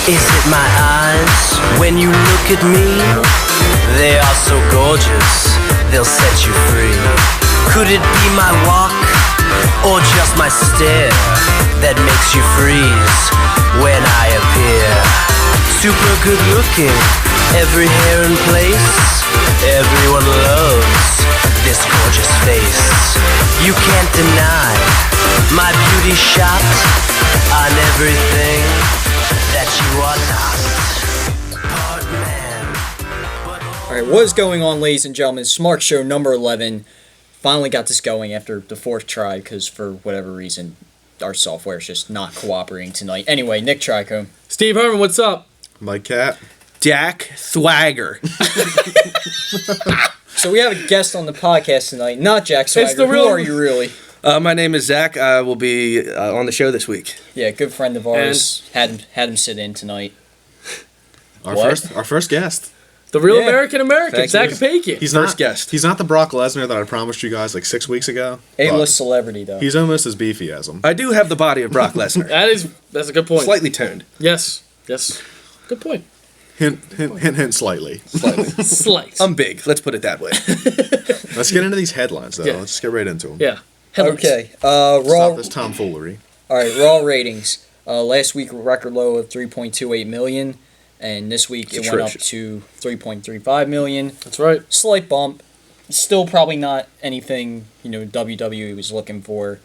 Is it my eyes when you look at me? They are so gorgeous, they'll set you free. Could it be my walk or just my stare that makes you freeze when I appear? Super good looking, every hair in place. Everyone loves this gorgeous face. You can't deny my beauty shot on everything that you are not. Part man. Alright, what is going on, ladies and gentlemen? Smark Show number 11. Finally got this going after the fourth try, because for whatever reason, our software is just not cooperating tonight. Anyway, Nick Trico. Steve Herman, what's up? Mike Cat. Jack Swagger. So we have a guest on the podcast tonight, not Jack Swagger. Who are you really? My name is Zach. I will be on the show this week. Yeah, good friend of ours. Had him sit in tonight. Our first guest. The real American, Thank Zach you. Pakian. He's First not guest. He's not the Brock Lesnar that I promised you guys like 6 weeks ago. A-list celebrity, though. He's almost as beefy as him. I do have the body of Brock Lesnar. That's a good point. Slightly toned. Yes. Good point. Hint, slightly. Slight. I'm big. Let's put it that way. Let's get into these headlines, though. Yeah. Let's just get right into them. Yeah. Headlines. Okay. Stop Raw. this tomfoolery. All right, Raw ratings. Last week, record low of 3.28 million. And this week, it went up to 3.35 million. That's right. Slight bump. Still probably not anything, WWE was looking for.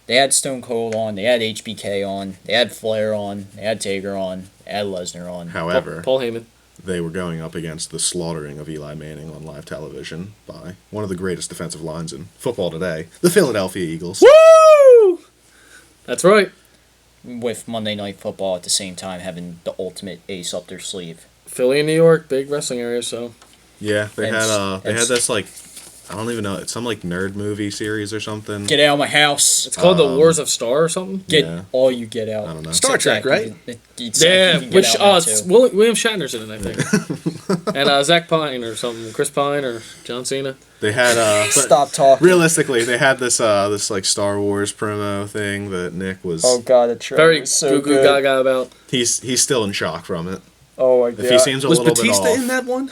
They had Stone Cold on. They had HBK on. They had Flair on. They had Taker on. They had Lesnar on. However, Paul Heyman. they were going up against the slaughtering of Eli Manning on live television by one of the greatest defensive lines in football today, the Philadelphia Eagles. Woo! That's right. With Monday Night Football at the same time having the ultimate ace up their sleeve. Philly and New York, big wrestling area, so. Yeah, they And had it's- this like, I don't even know, it's some like nerd movie series or something. Get out of my house. It's called the Wars of Star or something? Get Yeah. all you get out. I don't know. Star Trek, right? Yeah, which William Shatner's in it, I think. And Zach Pine or something, Chris Pine or John Cena. They had but Stop talking. realistically, they had this like Star Wars promo thing that Nick was. Oh god, the trailer Very was so goo goo good. gaga about. He's still in shock from it. Oh my god. If he seems a Was little Batista bit off. in that one?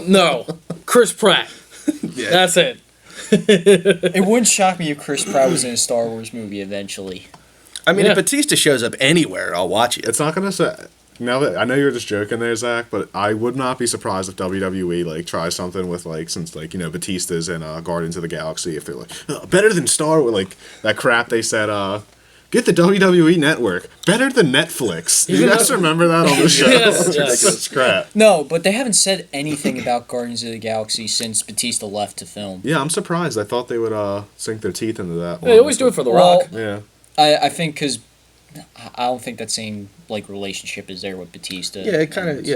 No. Chris Pratt. Yeah. That's it. It wouldn't shock me if Chris Pratt was in a Star Wars movie eventually. I mean, Yeah. if Batista shows up anywhere, I'll watch it. It's not gonna say. Now that I know you're just joking there, Zach, but I would not be surprised if WWE like tries something with like since like Batista's in Guardians of the Galaxy, if they're like better than Star Wars, like that crap they said. Get the WWE Network better than Netflix. You guys remember that on the show? Yes, yes. Such crap. No, but they haven't said anything about Guardians of the Galaxy since Batista left to film. Yeah, I'm surprised. I thought they would sink their teeth into that. They always do it for The Well, Rock. Yeah. I think because I don't think that same relationship is there with Batista. Yeah,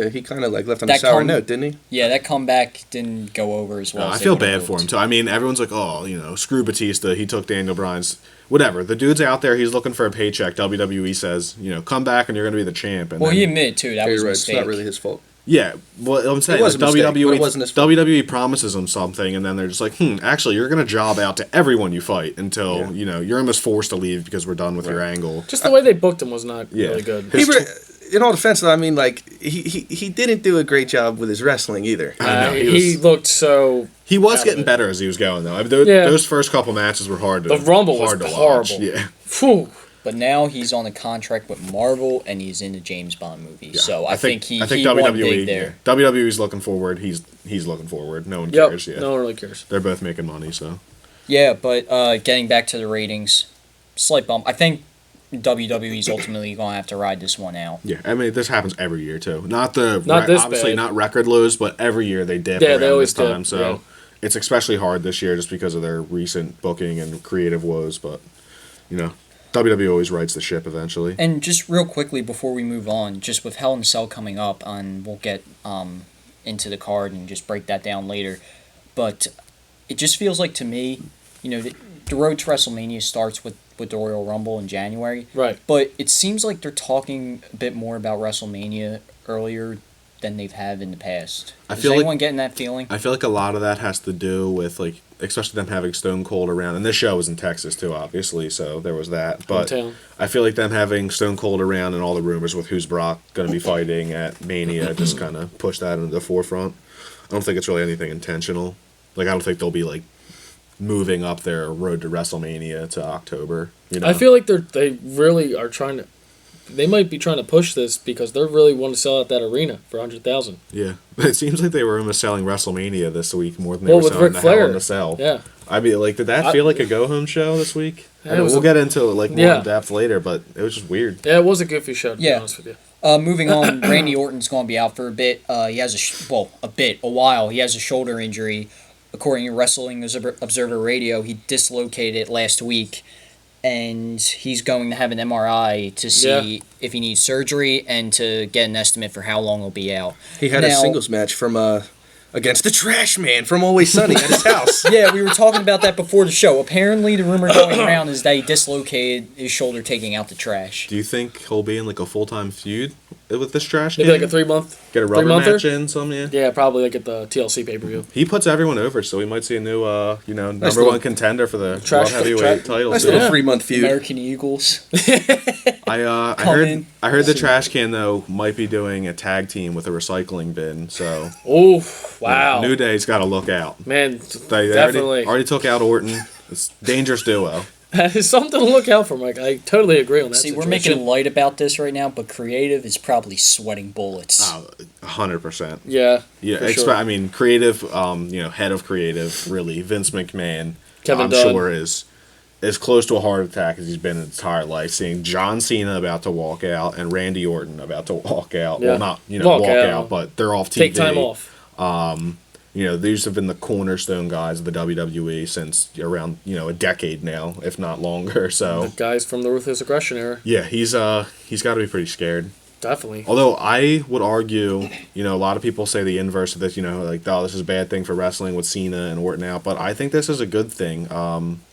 he kind of like left on a That sour come- note, didn't he? Yeah, that comeback didn't go over as well. No, as I they feel would've bad for him hoped. too. I mean, everyone's like, screw Batista. He took Daniel Bryan's. Whatever. The dude's out there. He's looking for a paycheck. WWE says, come back and you're going to be the champ. And Well, then, he admitted too that was a You're right. It's mistake. not really his fault. yeah. Well, I'm saying It was like, a mistake, but it wasn't his fault. WWE promises him something, and then they're just like, actually, you're going to job out to everyone you fight until you're almost forced to leave because we're done with your angle. Just the way they booked him was not Yeah. really good. His In all defense, though, I mean, like he didn't do a great job with his wrestling either. I know, He looked so. He was out of getting it. better as he was going though. I mean, Yeah. those first couple matches were hard to. The Rumble was hard to horrible. Watch. Yeah. Phew. But now he's on a contract with Marvel and he's in the James Bond movie. Yeah. So I think he won WWE big there. WWE's looking forward. He's looking forward. No one Yep. cares. Yeah. No one really cares. They're both making money, so. Yeah, but getting back to the ratings, slight bump. I think WWE's ultimately going to have to ride this one out. Yeah, I mean this happens every year too. Not this obviously bad. not record lows, but every year they dip Yeah, around they always this time. dip, So yeah. it's especially hard this year just because of their recent booking and creative woes. But WWE always rights the ship eventually. And just real quickly before we move on, just with Hell in a Cell coming up, and we'll get into the card and just break that down later. But it just feels like to me, the road to WrestleMania starts with the Royal Rumble in January. Right. But it seems like they're talking a bit more about WrestleMania earlier than they've had in the past. I Is feel anyone like, getting that feeling? I feel like a lot of that has to do with, like, especially them having Stone Cold around. And this show was in Texas, too, obviously, so there was that. But Hometown. I feel like them having Stone Cold around and all the rumors with who's Brock going to be fighting at Mania just kind of pushed that into the forefront. I don't think it's really anything intentional. Like, I don't think they'll be, like, moving up their road to WrestleMania to October. You know? I feel like they really are trying to. They might be trying to push this because they really want to sell out that arena for 100,000. Yeah, it seems like they were almost selling WrestleMania this week more than they Well, were with selling Ric the Hell Flair. in the Cell. Yeah. I mean, like, did that feel like a go-home show this week? Yeah, I know, it was we'll a- get into it like more Yeah. in depth later, but it was just weird. Yeah, it was a goofy show, to be Yeah. honest with you. Moving on, Randy Orton's going to be out for a bit. He has a while. He has a shoulder injury. According to Wrestling Observer Radio, he dislocated it last week, and he's going to have an MRI to see if he needs surgery and to get an estimate for how long he'll be out. He had a Now- singles match from against the Trash Man from Always Sunny at his house. Yeah, we were talking about that before the show. Apparently, the rumor going around is that he dislocated his shoulder taking out the trash. Do you think he'll be in, like, a full-time feud with this trash Maybe can? like a 3-month. Get a rubber 3-monther? match in, something, yeah. Yeah, probably like at the TLC pay-per-view. He puts everyone over, so we might see a new, number little- one contender for the Trash- World Heavyweight trash- title. Nice too. little 3-month feud. American Eagles. I Come in. heard the trash can though might be doing a tag team with a recycling bin. So Oh, wow. New Day's got to look out. Man, They definitely. already took out Orton. It's a dangerous duo. That is something to look out for, Mike. I totally agree on that See, situation. we're making light about this right now, but creative is probably sweating bullets. 100%. Yeah, Yeah, for sure. I mean, creative. Head of creative, really, Vince McMahon. Kevin I'm Dunn. sure is as close to a heart attack as he's been his entire life. Seeing John Cena about to walk out and Randy Orton about to walk out. Yeah. Well, not Walk walk out. out, but they're off TV. Take time off. These have been the cornerstone guys of the WWE since around, a decade now, if not longer. So, The guys from the Ruthless Aggression era. yeah, he's got to be pretty scared. Definitely. Although I would argue, a lot of people say the inverse of this, like, oh, this is a bad thing for wrestling with Cena and Orton out, but I think this is a good thing.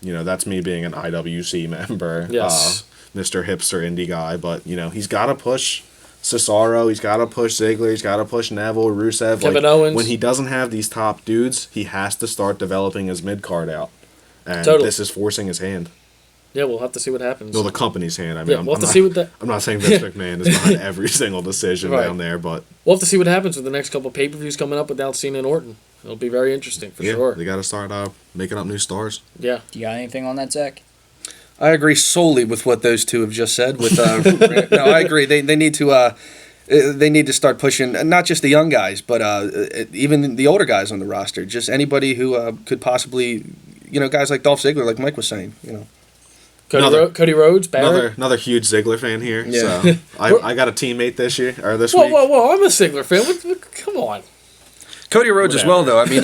That's me being an IWC member, Yes. Mr. Hipster Indie guy, but, he's got to push Cesaro, he's got to push Ziggler, he's got to push Neville, Rusev. Kevin Owens. When he doesn't have these top dudes, he has to start developing his mid-card out. And Totally. this is forcing his hand. Yeah, we'll have to see what happens. No, the company's hand. I mean, Yeah, I'm we'll have to not- see what that. I'm not saying Vince McMahon is behind every single decision Right. down there, but We'll have to see what happens with the next couple pay-per-views coming up without Cena and Orton. It'll be very interesting for yeah, sure. they got to start making up new stars. Yeah. Do you got anything on that, Zach? I agree solely with what those two have just said. With no, I agree. They need to start pushing not just the young guys, but even the older guys on the roster. Just anybody who could possibly, guys like Dolph Ziggler, like Mike was saying. Cody Rhodes, Barrett. Another huge Ziggler fan here. Yeah. So I got a teammate this Whoa, week. whoa! I'm a Ziggler fan. Come on. Cody Rhodes as well, though. I mean,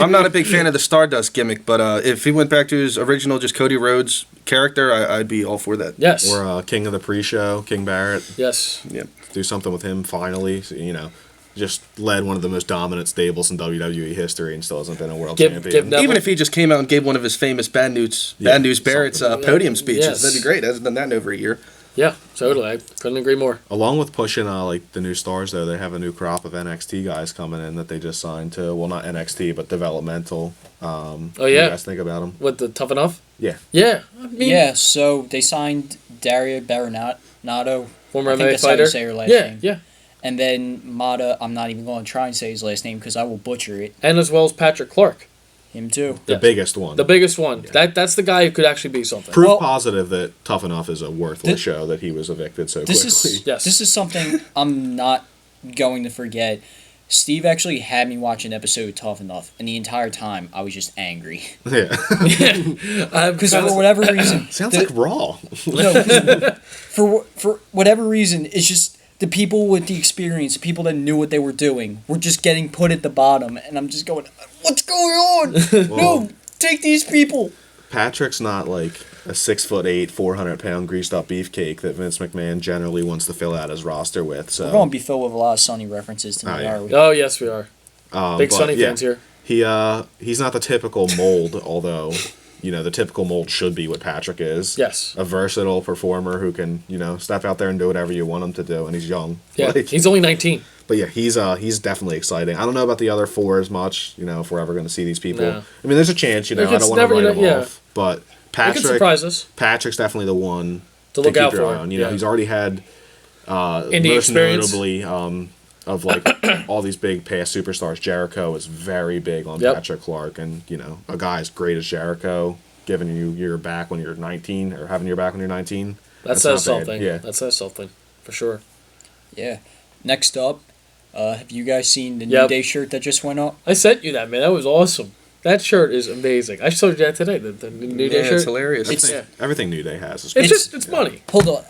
I'm not a big fan of the Stardust gimmick, but if he went back to his original, just Cody Rhodes character, I'd be all for that. Yes. Or King of the Pre-Show, King Barrett. Yes. Yeah. Do something with him finally. So, just led one of the most dominant stables in WWE history and still hasn't been a world champion. give Neville- Even if he just came out and gave one of his famous Bad News Barrett's podium speeches, Yes. that'd be great. Hasn't done that in over a year. Yeah, totally. I couldn't agree more. Along with pushing the new stars, though, they have a new crop of NXT guys coming in that they just signed to. Well, not NXT, but developmental. What do you guys think about them? With the Tough Enough? Yeah. Yeah. I mean, Yeah, so they signed Daria Baronato. Former I think MMA that's how you fighter. say her last yeah, name. yeah. And then Mata, I'm not even going to try and say his last name because I will butcher it. And as well as Patrick Clark, Him too. The Yes. biggest one. the biggest one. That's the guy who could actually be something. Proof Well- positive that Tough Enough is a worthless show that he was evicted so This quickly. is Yes. this is something I'm not going to forget. Steve actually had me watch an episode of Tough Enough, and the entire time I was just angry Yeah. because for whatever reason, Sounds like Raw. no, for whatever reason, it's just the people with the experience, the people that knew what they were doing, were just getting put at the bottom, and I'm just going, what's going on? No, take these people. Patrick's not like a 6'8", 400-pound greased up beefcake that Vince McMahon generally wants to fill out his roster with. So We're going to be filled with a lot of Sonny references tonight, yeah. are we? Oh, yes, we are. Big but, Sonny yeah, fans here. He's not the typical mold, although the typical mold should be what Patrick is. Yes. A versatile performer who can step out there and do whatever you want him to do, and he's young. Yeah, Like, he's only 19. But yeah, he's definitely exciting. I don't know about the other 4 as much, if we're ever going to see these people. No. I mean, there's a chance, I don't want to write them off. But They can surprise us. Patrick's definitely the one to look keep out your for. eye on. He's already had Indie most experience. notably of like all these big past superstars. Jericho is very big on Patrick Clark, and a guy as great as Jericho giving you your back when you're 19 or having your back when you're 19. That says something. Yeah, that says something for sure. Yeah. Next up, have you guys seen the New Day shirt that just went up? I sent you that, man. That was awesome. That shirt is amazing. I showed you that today. The New Day shirt. It's hilarious. Everything New Day has is it's money. Hold on.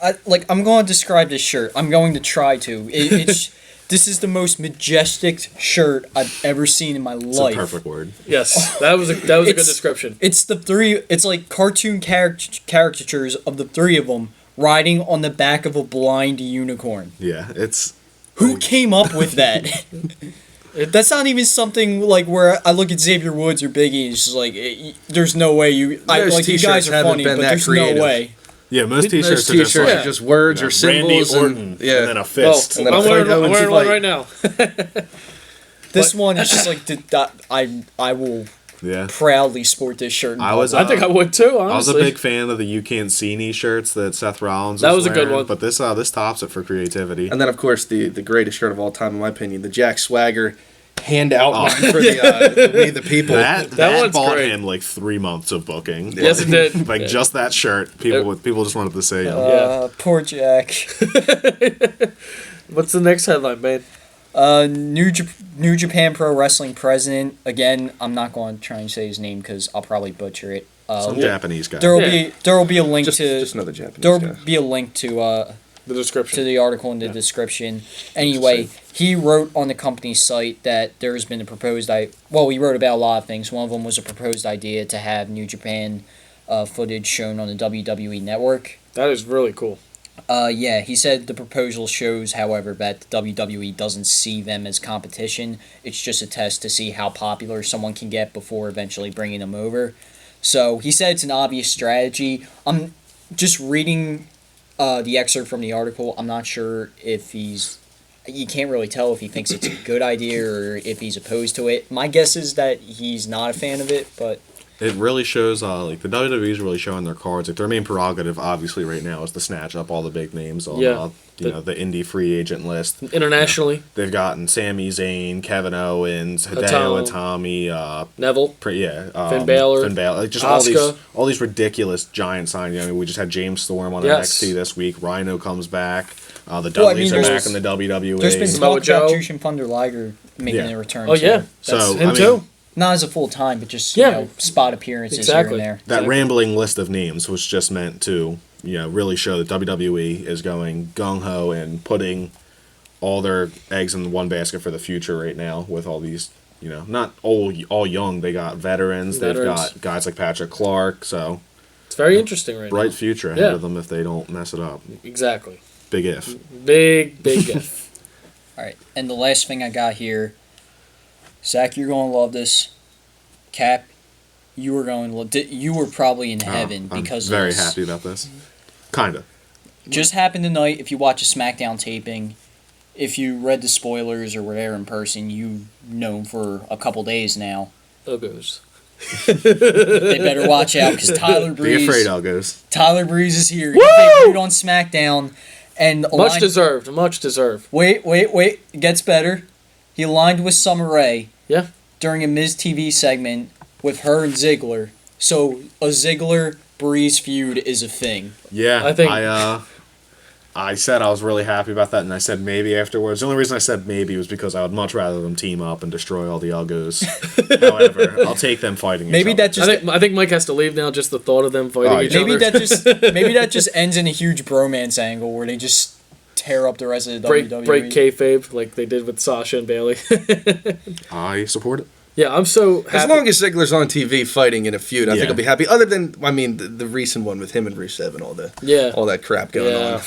I'm going to describe this shirt. I'm going to try to. This is the most majestic shirt I've ever seen in my life. It's a perfect word. Yes, that was a good description. It's the 3. It's like cartoon caricatures of the 3 of them riding on the back of a blind unicorn. Yeah, it's. Who came up with that? That's not even something like where I look at Xavier Woods or Biggie and it's just like, there's no way you guys are funny, but there's no way. Yeah, most t-shirts are just words or symbols. Randy Orton, and then a fist. I'm wearing one right now. This one is just like, I will proudly sport this shirt. I think I would too, honestly. I was a big fan of the You Can't See Me shirts that Seth Rollins was wearing, a good one. But this tops it for creativity. And then, of course, the greatest shirt of all time, in my opinion, the Jack Swagger handout for the We the People. That one's bought great. him like 3 months of booking. Yes, it did. Like just that shirt, people just wanted to say. Poor Jack. What's the next headline, man? New Japan Pro Wrestling president. Again, I'm not going to try and say his name because I'll probably butcher it. Some Japanese guy. There will be a link to just another Japanese There guy. will be a link to the description to the article in the description. Anyway, he wrote on the company's site that there's been a proposed he wrote about a lot of things. One of them was a proposed idea to have New Japan footage shown on the WWE network. That is really cool. He said the proposal shows, however, that the WWE doesn't see them as competition. It's just a test to see how popular someone can get before eventually bringing them over. So he said it's an obvious strategy. I'm just reading the excerpt from the article. I'm not sure if you can't really tell if he thinks it's a good idea or if he's opposed to it. My guess is that he's not a fan of it, but it really shows, like, the WWE is really showing their cards. Like, their main prerogative, obviously, right now is to snatch up all the big names on, the indie free agent list. Internationally. They've gotten Sami Zayn, Kevin Owens, Hideo Itami, Neville. Finn Balor. Like, just all these ridiculous giant signings. I mean, we just had James Storm on NXT this week. Rhino comes back. The Dudleys are back in the WWE. There's been talk about Jushin Thunder Liger making a return. Oh, yeah. That's him, too. Not as a full time, but just spot appearances here and there. That rambling list of names was just meant to really show that WWE is going gung ho and putting all their eggs in one basket for the future right now with all these not all young. They got veterans. They've got guys like Patrick Clark. So it's very interesting right now. Bright future ahead of them if they don't mess it up. Exactly. Big if. Big if. All right, and the last thing I got here. Zach, you're going to love this. Cap, you were probably in heaven because I'm very happy about this. Kinda. Just happened tonight. If you watch a SmackDown taping, if you read the spoilers or were there in person, you know for a couple days now. Uggos. They better watch out because Tyler Breeze. Be afraid, Uggos. Tyler Breeze is here. Woo! He debuted on SmackDown, and much deserved. Wait! It gets better. He aligned with Summer Rae. Yeah. During a Miz TV segment with her and Ziggler. So a Ziggler-Breeze feud is a thing. Yeah, I think I said I was really happy about that, and I said maybe afterwards. The only reason I said maybe was because I would much rather them team up and destroy all the Uggos. However, I'll take them fighting maybe each other. I think Mike has to leave now, just the thought of them fighting each other. Maybe that just ends in a huge bromance angle where they just tear up the rest of the WWE. Break kayfabe like they did with Sasha and Bayley. I support it. Yeah, I'm so happy. As long as Ziggler's on TV fighting in a feud, I think I'll be happy. Other than, the recent one with him and Rusev and all that crap going on.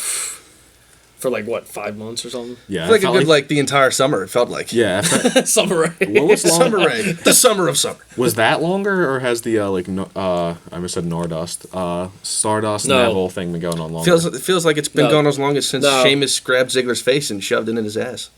For 5 months or something? Yeah. It felt like the entire summer, it felt like. Yeah. Summer Rae. What was long? Summer Rae. The summer of summer. Was that longer, or has the, I almost said Stardust Neville thing been going on longer? It feels like it's been going on as long as since Sheamus grabbed Ziggler's face and shoved it in his ass.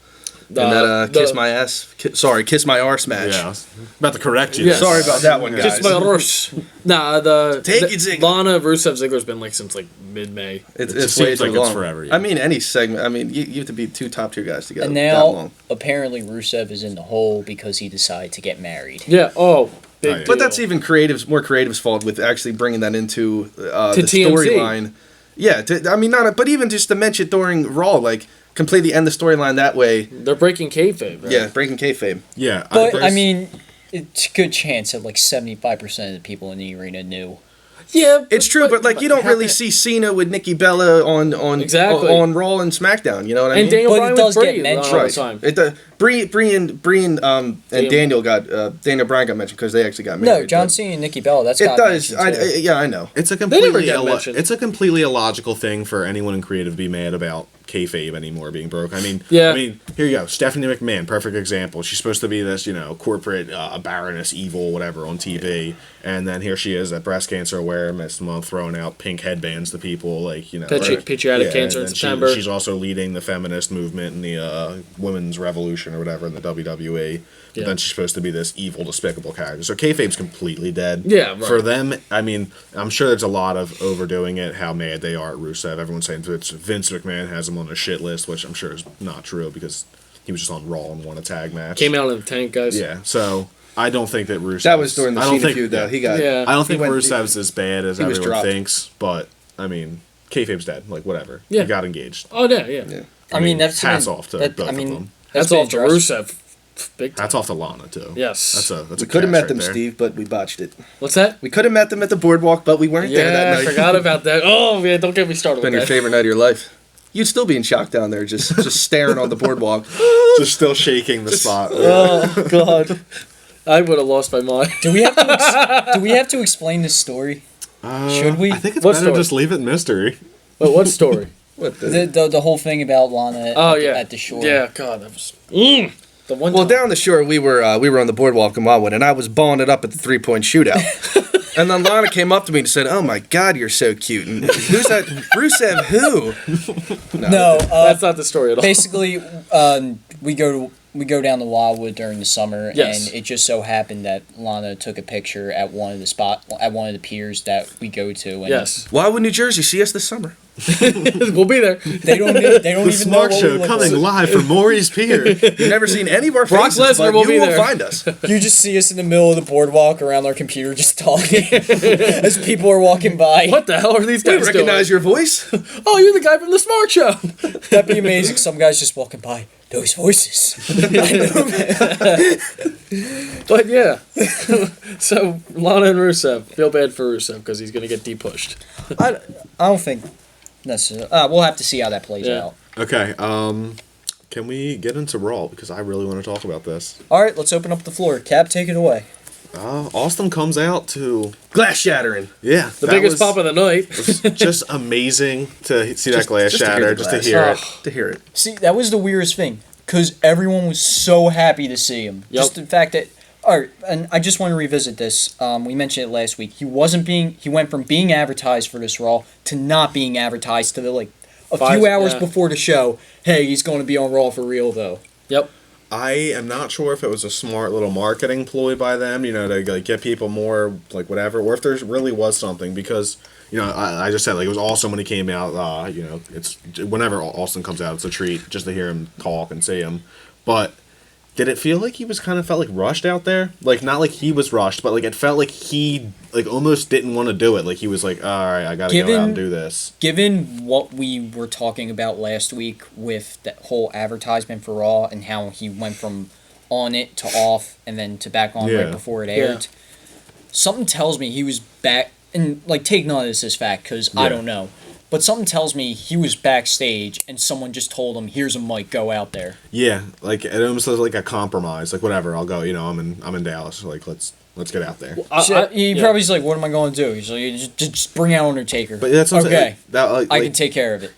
in that kiss my arse match. Yeah, I was about to correct you. Yeah. Sorry about that one, guys. Kiss my arse. Nah, Take it, Ziggler. Lana Rusev Ziggler's been since mid-May. It's just way seems too like long. it's forever. Yeah. I mean, any segment. I mean, you have to be two top tier guys together. And that now, long. apparently, Rusev is in the hole because he decided to get married. Yeah. Oh, big But But deal. that's even more creative's fault with actually bringing that into the TMZ. storyline. Yeah, but even just to mention during Raw, like completely end the storyline that way. They're breaking kayfabe. Right? Yeah, breaking kayfabe. Yeah, But, I mean, it's a good chance that 75% of the people in the arena knew. Yeah, It's true, but like you don't really see Cena with Nikki Bella on Exactly. on Raw and SmackDown. You know what I mean? And Daniel But it Bryan does with get Brie mentioned. all the Right. time. Bree and Daniel Bryan got mentioned because they actually got married. No, John but Cena and Nikki Bella, that's It got does. mentioned, too. Yeah, I know. it's a never completely get mentioned. it's a completely illogical thing for anyone in creative to be mad about kayfabe anymore being broke. I mean, Yeah. here you go. Stephanie McMahon, perfect example. She's supposed to be this, corporate baroness, evil, whatever, on TV, and then here she is at Breast Cancer Awareness Month, throwing out pink headbands to people, like Patriotic cancer in and then September. She's also leading the feminist movement and the women's revolution or whatever in the WWE. But Yeah. then she's supposed to be this evil, despicable character. So kayfabe's completely dead. Yeah, right. For them, I mean, I'm sure there's a lot of overdoing it, how mad they are at Rusev. Everyone's saying it's Vince McMahon has him on a shit list, which I'm sure is not true because he was just on Raw and won a tag match. Came out in the tank, guys. Yeah, so I don't think that Rusev. That was during the Cena feud, though. He got. Yeah. I don't think he went- Rusev's as bad as he was everyone dropped. thinks, but I mean, kayfabe's dead. Like whatever. Yeah. You got engaged. Oh, yeah. I mean, that's hats been- off to that- both I mean, of them. That's been off to addressed. Rusev. Big time. Hats off to Lana too. Yes. That's We a could have cash met right them, there. Steve, but we botched it. What's that? We could have met them at the boardwalk, but we weren't there that Yeah, I night. forgot about that. Oh, man, don't get me started Been with your that. favorite night of your life. You'd still be in shock down there, just staring on the boardwalk. Just still shaking the spot. Oh, God. I would have lost my mind. Do we have to explain this story? Should we? I think it's What better story? just leave it mystery. What story? What the? The whole thing about Lana Oh, at, yeah. at the shore. Yeah, God, that was... The one Well, time. down the shore, we were on the boardwalk in Wildwood, and I was balling it up at the 3-point shootout. And then Lana came up to me and said, "Oh my God, you're so cute." And who's that? Rusev? Who? No, That's not the story at all. basically, we go down to Wildwood during the summer, Yes. and it just so happened that Lana took a picture at one of the piers that we go to. And Yes. Wildwood, New Jersey. See us this summer. We'll be there. they don't The even know Smark what we Show look coming like. live from Maury's Pier. You've never seen any of our Brock faces, Lesnar but will you be will there. find us. You just see us in the middle of the boardwalk around our computer just talking as people are walking by. What the hell are these We guys recognize doing? your voice. Oh, you're the guy from the Smark Show. That'd be amazing. Some guys just walking by. Those voices. But yeah. So, Lana and Rusev. Feel bad for Rusev because he's going to get de-pushed. I don't think necessarily. We'll have to see how that plays Yeah. out. Okay, can we get into Raw because I really want to talk about this. All right, let's open up the floor. Cap, take it away. Austin comes out to Glass shattering. The biggest pop of the night. just amazing to see that glass just to hear shatter, the just to glass. hear it. To hear it. See, that was the weirdest thing because everyone was so happy to see him. Yep. Just the fact that. All right, and I just want to revisit this. We mentioned it last week. He went from being advertised for this Raw to not being advertised to a few hours yeah. before the show. Hey, he's going to be on Raw for real though. Yep. I am not sure if it was a smart little marketing ploy by them, to like get people more like whatever, or if there really was something because I just said like it was awesome when he came out. It's whenever Austin comes out, it's a treat just to hear him talk and see him. But did it feel like he was felt like rushed out there? Like not like he was rushed, but like it felt like he like almost didn't want to do it. Like he was like, all right, I gotta go out and do this. Given what we were talking about last week with that whole advertisement for Raw and how he went from on it to off and then to back on Yeah. right before it aired, something tells me he was back. And like, take none of this as fact because I Yeah. don't know. But something tells me he was backstage and someone just told him, "Here's a mic, go out there." Yeah, like it almost was like a compromise. Like whatever, I'll go. I'm in Dallas. Like let's get out there. He probably was like, "What am I going to do?" He's like, "Just bring out Undertaker." But that's what I'm saying. okay. That I can take care of it.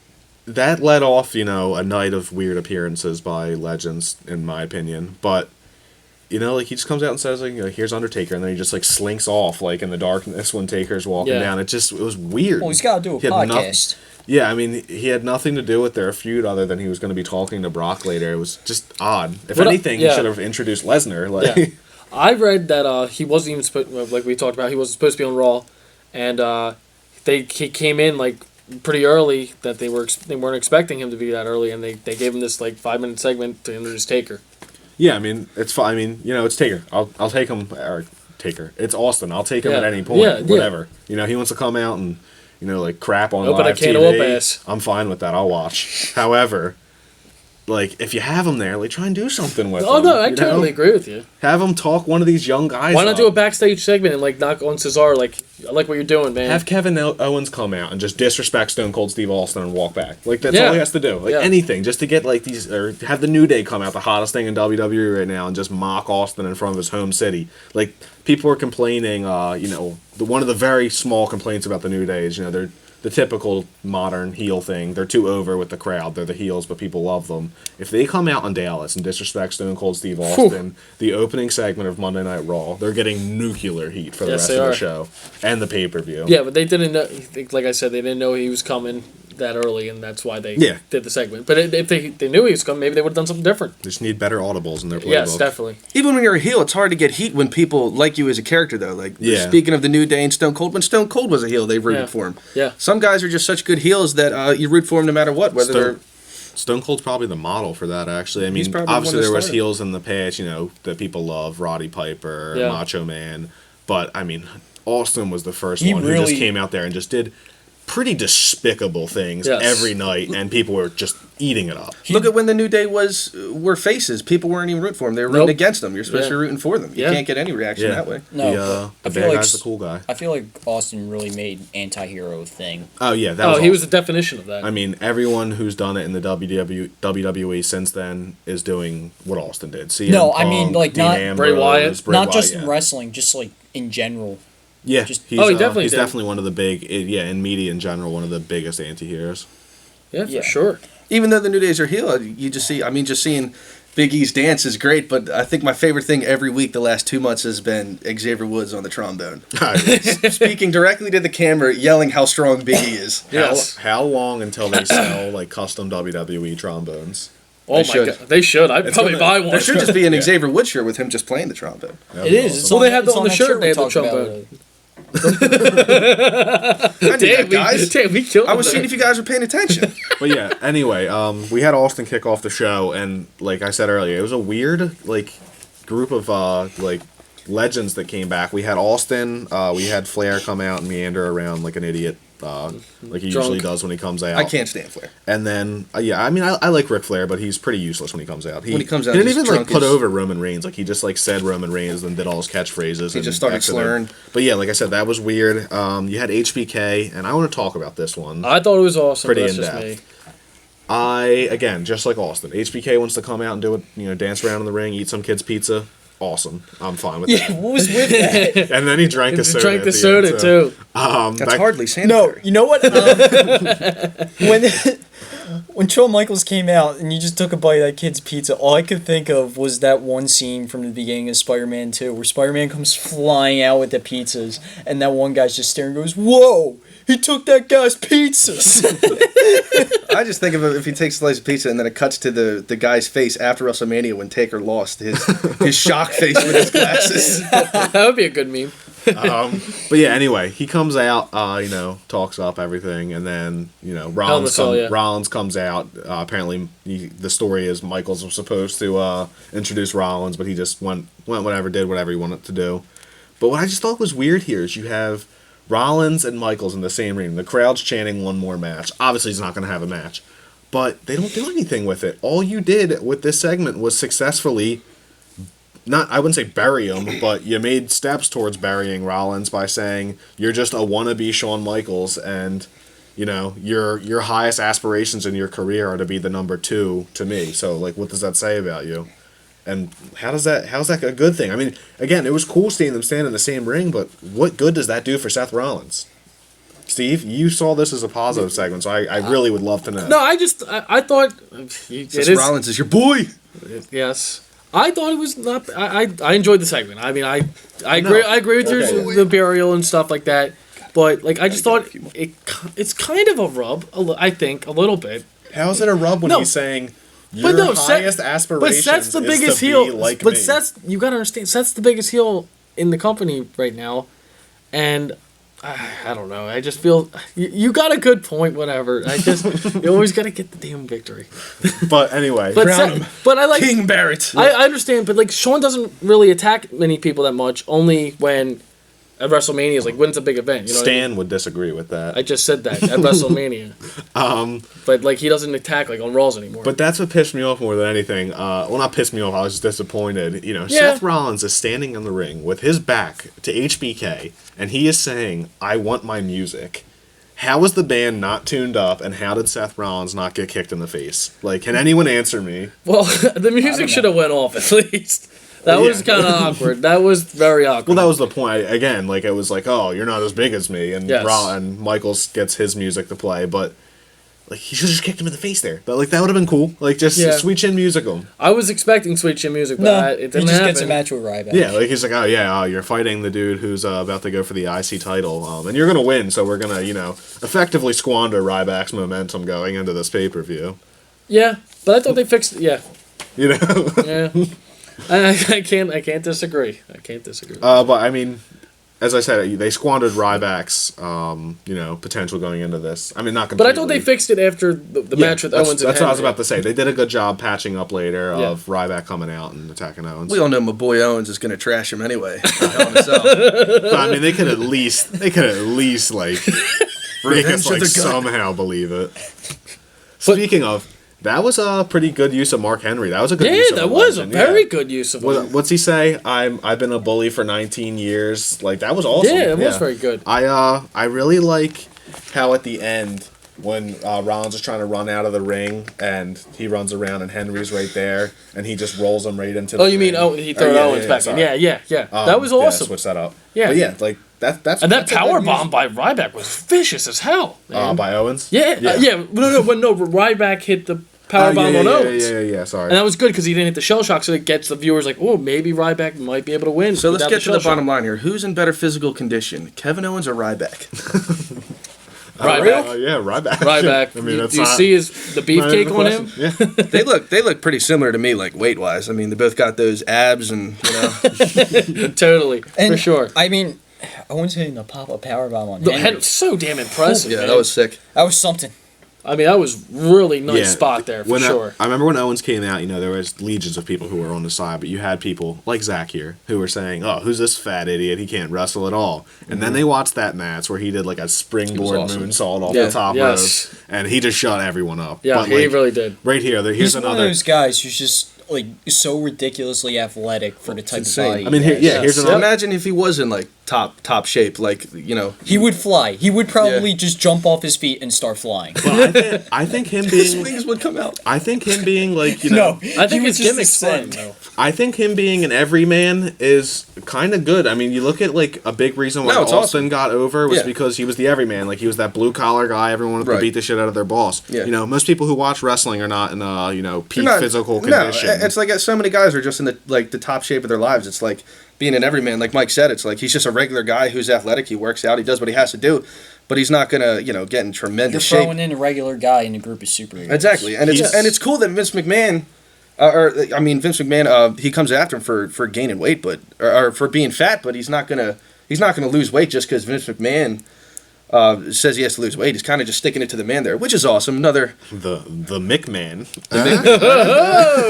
that led off, a night of weird appearances by legends, in my opinion. But, like he just comes out and says, like, here's Undertaker, and then he just like slinks off, like in the darkness when Taker's walking Yeah. down. It was weird. Well, he's got to do a He had podcast. Yeah, I mean, he had nothing to do with their feud other than he was going to be talking to Brock later. It was just odd. If anything, he should have introduced Lesnar. Like, yeah. I read that he wasn't even supposed, like we talked about, he wasn't supposed to be on Raw, and he came in like pretty early that they weren't expecting him to be that early, and they gave him this like 5-minute segment to introduce Taker. Yeah, I mean, it's fine. I mean, it's Taker. I'll take him. Or Taker. It's Austin. I'll take him at any point. Whatever. He wants to come out and like crap on live TV. I'm fine with that. I'll watch. However, like if you have him there, like try and do something with him. Oh no, I totally agree with you. Have him talk one of these young guys. Why not do a backstage segment and like knock on Cesaro? Like I like what you're doing, man. Have Kevin Owens come out and just disrespect Stone Cold Steve Austin and walk back. Like that's all he has to do. Like anything, just to get like these, or have the New Day come out, the hottest thing in WWE right now, and just mock Austin in front of his home city. Like people are complaining. One of the very small complaints about the New Day is they're the typical modern heel thing. They're too over with the crowd. They're the heels, but people love them. If they come out on Dallas and disrespect Stone Cold Steve Austin, the opening segment of Monday Night Raw, they're getting nuclear heat for the rest of the show and the pay-per-view. Yeah, but they didn't know, like I said, they didn't know he was coming that early, and that's why they did the segment. But if they knew he was coming, maybe they would have done something different. They just need better audibles in their playbook. Yes, definitely. Even when you're a heel, it's hard to get heat when people like you as a character, though. Like, speaking of the New Day and Stone Cold, when Stone Cold was a heel, they rooted for him. Yeah. Some guys are just such good heels that you root for them no matter what, whether they're... Stone Cold's probably the model for that, actually. I mean, obviously there was heels in the past, that people love, Roddy Piper, Macho Man, but, I mean, Austin was the first one who just came out there and just did pretty despicable things every night, and people were just eating it up. Look at when the New Day were faces. People weren't even rooting for them. They were rooting against them. You're supposed to be rooting for them. You can't get any reaction that way. No, the bad guy's the cool guy. I feel like Austin really made anti-hero thing. Oh, yeah. He was the definition of that. I mean, everyone who's done it in the WWE since then is doing what Austin did. CM Punk, I mean, like, Dean not Ambrose, Bray Wyatt. Not just in wrestling, just like in general. Yeah, he's definitely one of the big, in media in general, one of the biggest anti-heroes. Yeah, for sure. Even though the New Days are heel, you just see, just seeing Big E's dance is great, but I think my favorite thing every week the last 2 months has been Xavier Woods on the trombone. Speaking directly to the camera, yelling how strong Big E is. How long until they sell, like, custom WWE trombones? Oh my god, they should. I'd probably buy one. There should just be an Xavier Woods shirt with him just playing the trombone. It is. Awesome. Well, they have on the shirt. They have the trombone. Damn, we killed. I was seeing if you guys were paying attention. But yeah, anyway, we had Austin kick off the show, and like I said earlier, it was a weird group of legends that came back. We had Austin, we had Flair come out and meander around like an idiot, like he usually does when he comes out. I can't stand Flair. And then I like Ric Flair, but he's pretty useless when he comes out. He comes out, he didn't even put over Roman Reigns. Like he just said Roman Reigns and did all his catchphrases. He just started slurring. But yeah, like I said, that was weird. You had HBK, and I want to talk about this one. I thought it was awesome. Pretty in depth. Again, just like Austin, HBK wants to come out and do it. Dance around in the ring, eat some kid's pizza. Awesome. I'm fine with that. Yeah, what was with that? And then he drank a soda. Drank the soda too. That's hardly sanitary. No, you know what? When Shawn Michaels came out and you just took a bite of that kid's pizza, all I could think of was that one scene from the beginning of Spider-Man 2 where Spider-Man comes flying out with the pizzas and that one guy's just staring and goes, "Whoa! He took that guy's pizzas!" I just think of it if he takes a slice of pizza and then it cuts to the guy's face after WrestleMania when Taker lost his shock face with his glasses. That would be a good meme. But yeah, anyway, he comes out, talks up everything, and then Rollins comes out. Apparently, the story is Michaels was supposed to introduce Rollins, but he just went whatever, did whatever he wanted to do. But what I just thought was weird here is you have Rollins and Michaels in the same ring. The crowd's chanting one more match. Obviously, he's not going to have a match, but they don't do anything with it. All you did with this segment was successfully. I wouldn't say bury him, but you made steps towards burying Rollins by saying you're just a wannabe Shawn Michaels, and your highest aspirations in your career are to be the number 2 to me. So what does that say about you? And how's that a good thing? I mean, again, it was cool seeing them stand in the same ring, but what good does that do for Seth Rollins? Steve, you saw this as a positive segment, so I really would love to know. No, I thought Rollins is your boy. Yes. I thought it was not. I enjoyed the segment. I mean, I agree with the burial and stuff like that. but like I just got a thought few more. it's kind of a rub. I think a little bit. How is it a rub when No. he's saying your But no, highest but aspirations Seth's the is biggest to heel. be like but me? You gotta understand, Seth's the biggest heel in the company right now, and I don't know. I just feel you got a good point. Whatever. I just you always gotta get the damn victory. But anyway, But Crown but I like King Barrett. I understand, but like Sean doesn't really attack many people that much. Only when at WrestleMania is like when it's a big event. You know what I mean? Stan would disagree with that. I just said that at WrestleMania. But like he doesn't attack like on Raws anymore. But that's what pissed me off more than anything. Well, not pissed me off. I was just disappointed. You know, Yeah. Seth Rollins is standing in the ring with his back to HBK, and he is saying, "I want my music." How was the band not tuned up, and how did Seth Rollins not get kicked in the face? Like, can anyone answer me? well, the music should have went off at least. That was Yeah. kind of awkward. That was very awkward. Well, that was the point. Again, like it was like, "Oh, you're not as big as me," and Yes. and Michaels gets his music to play, but like he should have just kicked him in the face there. But like that would have been cool. Like just Yeah. sweet chin music him. I was expecting Sweet Chin Music, but No, it he didn't just happen. gets a match with Ryback. Yeah, like he's like, oh yeah, you're fighting the dude who's about to go for the IC title, and you're gonna win. So we're gonna, effectively squander Ryback's momentum going into this pay per view. Yeah, but I thought they fixed it. Yeah, You know, yeah. I can't disagree. I can't disagree. but I mean, as I said, they squandered Ryback's, potential going into this. I mean, not completely. But I thought they fixed it after the match with Owens and That's what I was Henry. about to say. They did a good job patching up later Yeah. of Ryback coming out and attacking Owens. We all know my boy Owens is going to trash him anyway. Hell in a Cell. But, I mean, they could at least like make Revenge us of like the gut. somehow believe it. Speaking of, that was a pretty good use of Mark Henry. That was a good use of Yeah, that a was a legend, very yeah. good use of it. What's he say? I've been a bully for 19 years. Like that was awesome. Yeah, it was very good. I really like how at the end when Rollins is trying to run out of the ring and he runs around and Henry's right there and he just rolls him right into the Oh, you mean ring. he threw Owens back in? sorry. Yeah. That was awesome. Switch that up. Yeah. But yeah, like that's And that that's a power good bomb use- by Ryback was vicious as hell. Man. by Owens. Yeah. No. Ryback hit the power bomb on Owens. Yeah. Sorry. And that was good because he didn't hit the shell shock, so it gets the viewers like, oh, maybe Ryback might be able to win. So let's without get to the shell bottom line here. Who's in better physical condition, Kevin Owens or Ryback? shock. Ryback. Yeah, Ryback. Ryback. I mean, that's do you not- see the not even beefcake a on him? question. Yeah. They look pretty similar to me, like weight wise. I mean, they both got those abs, and Totally, And, for sure. I mean, Owens hitting a pop-up powerbomb on The Henry. head was so damn impressive. yeah, man. that was sick. That was something. I mean, that was really nice Yeah. spot there for When sure. I remember when Owens came out, there was legions of people who were on the side, but you had people like Zach here who were saying, "Oh, who's this fat idiot? He can't wrestle at all." And then they watched that match where he did like a springboard awesome. moonsault off Yeah, the top yes. rope, and he just shut everyone up. Yeah, But, he like, really did. Right here, here's He's one of another. those guys who's just like so ridiculously athletic for the type of insane. body. I mean, he here, has. here's Yes. another. Imagine if he was in like top shape, like He would fly. He would probably Yeah. just jump off his feet and start flying. I think him his being. wings would come out. I think him being like No, I think he his would just gimmick's fun, ascend. though. I think him being an everyman is kind of good. I mean, you look at like a big reason why No, it's Austin awesome. got over was Yeah. because he was the everyman. Like he was that blue collar guy. Everyone wanted to Right. beat the shit out of their boss. Yeah. Most people who watch wrestling are not in peak They're not- physical condition. No, it's like so many guys are just in the top shape of their lives. It's like being an everyman, like Mike said. It's like he's just a regular guy who's athletic. He works out. He does what he has to do, but he's not gonna get in You're tremendous shape. throwing in a regular guy in a group of superheroes. Exactly, and He's- it's cool that Vince McMahon, Vince McMahon, he comes after him for gaining weight, but or for being fat, but he's not gonna lose weight just because Vince McMahon says he has to lose weight. He's kind of just sticking it to the man there, which is awesome. Another the McMahon.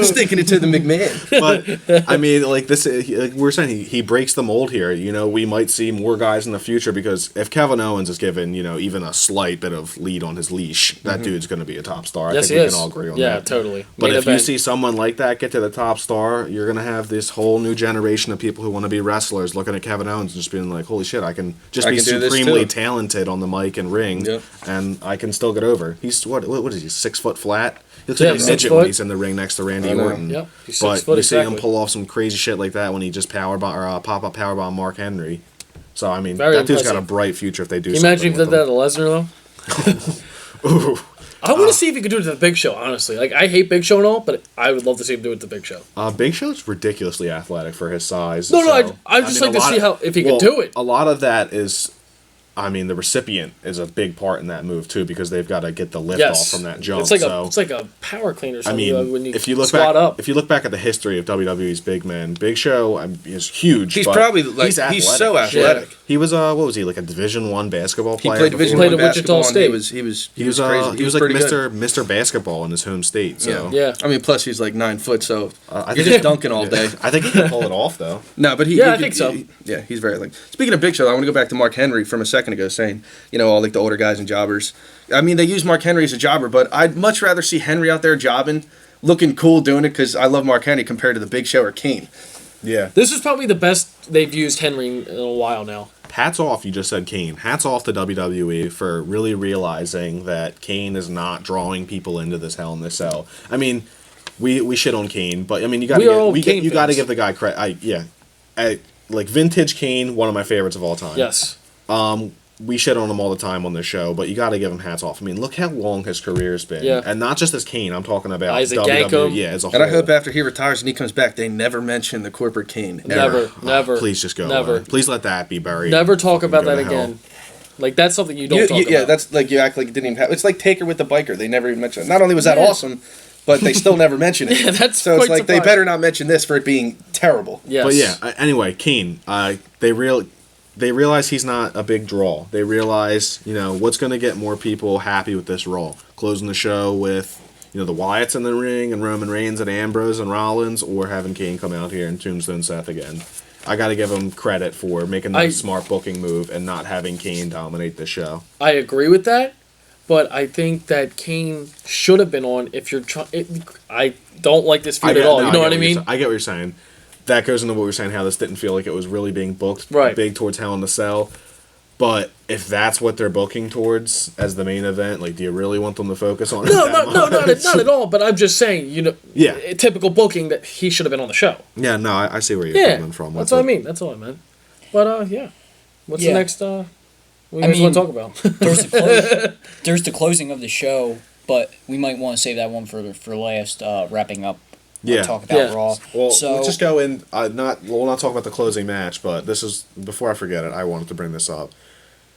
sticking it to the McMahon. But I mean, like this, like we're saying, he breaks the mold here. We might see more guys in the future because if Kevin Owens is given, even a slight bit of lead on his leash, that dude's going to be a top star. Yes, I he think we is. can all agree on Yeah, that. totally. But Main if you event. see someone like that get to the top star, you're going to have this whole new generation of people who want to be wrestlers looking at Kevin Owens and just being like, holy shit, I can just I be can do this supremely too. talented on the mic and ring, Yep. and I can still get over. He's, what is he, 6 foot flat? He looks Yeah, like a 6 midget foot. when he's in the ring next to Randy I know. Orton. Yep, he's But 6 foot, you see him exactly. pull off some crazy shit like that when he just pop up powerbomb Mark Henry. So, I mean, Very that dude's got a impressive. bright future if they do Can you something imagine if he did with that to Lesnar, though? him. Ooh. I want to see if he could do it to the Big Show, honestly. Like, I hate Big Show and all, but I would love to see him do it to the Big Show. Big Show's ridiculously athletic for his size. No, so, I'd just like to a lot see of- if he could do it. A lot of that is I mean, the recipient is a big part in that move too, because they've got to get the lift Yes. off from that jump. It's like so, it's like a power cleaner or I something. mean, when you if you look squat back, up. if you look back at the history of WWE's big men, Big Show is huge. He's but probably like he's so athletic. athletic. He was what was he, like a Division I basketball He player? played Division Played One at Wichita basketball. State. And he was He was crazy. he was like pretty good. Mr. Basketball in his home state. So Yeah. I mean, plus he's like 9 foot, so I you're think just dunking all day. I think he can pull it off though. No, but Yeah, I think so. Yeah, he's very like. Speaking of Big Show, I want to go back to Mark Henry from a second ago, saying all like the older guys and jobbers. I mean, they use Mark Henry as a jobber, but I'd much rather see Henry out there jobbing, looking cool doing it, because I love Mark Henry compared to the Big Show or Kane. Yeah. This is probably the best they've used Henry in a while now. Hats off, you just said Kane. Hats off to WWE for really realizing that Kane is not drawing people into this Hell in the Cell. I mean, we shit on Kane, but I mean you got to give the guy credit. Like vintage Kane, one of my favorites of all time. Yes. We shit on him all the time on this show, but you got to give him hats off. I mean, look how long his career's been, Yeah. and not just as Kane. I'm talking about Isaac WWE. Yankem. Yeah, as a whole. And I hope after he retires and he comes back, they never mention the corporate Kane. Ever. Never. Please just go. Never. Away. Please let that be buried. Never talk Fucking about go that to hell. again. Like, that's something you don't talk about. Yeah, that's like you act like it didn't even happen. It's like Taker with the biker. They never even mention it. Not only was that Yeah. awesome, but they still never mention it. Yeah, that's so it's quite like they surprising. better not mention this for it being terrible. Yes. But yeah, anyway, Kane. They realize he's not a big draw. They realize, what's going to get more people happy with this Raw. Closing the show with, the Wyatts in the ring and Roman Reigns and Ambrose and Rollins, or having Kane come out here and Tombstone Seth again. I got to give him credit for making that smart booking move and not having Kane dominate the show. I agree with that, but I think that Kane should have been on if you're trying. I don't like this feud at all. You know what I mean? I get what you're saying. That goes into what we were saying, how this didn't feel like it was really being booked big towards Hell in the Cell. But if that's what they're booking towards as the main event, like, do you really want them to focus on it? No, not at all. But I'm just saying, Yeah. typical booking that he should have been on the show. Yeah, no, I see where you're coming from. That's what I mean. That's all I meant. But yeah, what's the next? What do you guys want to talk about? There's the closing of the show, but we might want to save that one for last, wrapping up. Talk about Raw. Well, so let's just go in. We'll not talk about the closing match, but this is, before I forget it, I wanted to bring this up.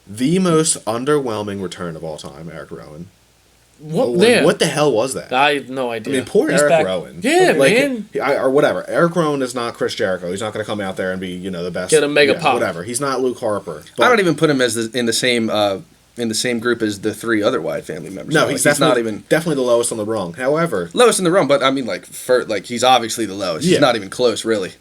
The most underwhelming return of all time, Eric Rowan. What the hell was that? I have no idea. I mean, poor He's Eric back. Rowan. Yeah, man. Or whatever. Eric Rowan is not Chris Jericho. He's not going to come out there and be, the best. Get a mega pop. Whatever. He's not Luke Harper. I don't even put him as in the same group as the three other Wyatt family members. No, Like, he's not even definitely the lowest on the rung. However, lowest in the run, but I mean, he's obviously the lowest. Yeah. He's not even close, really.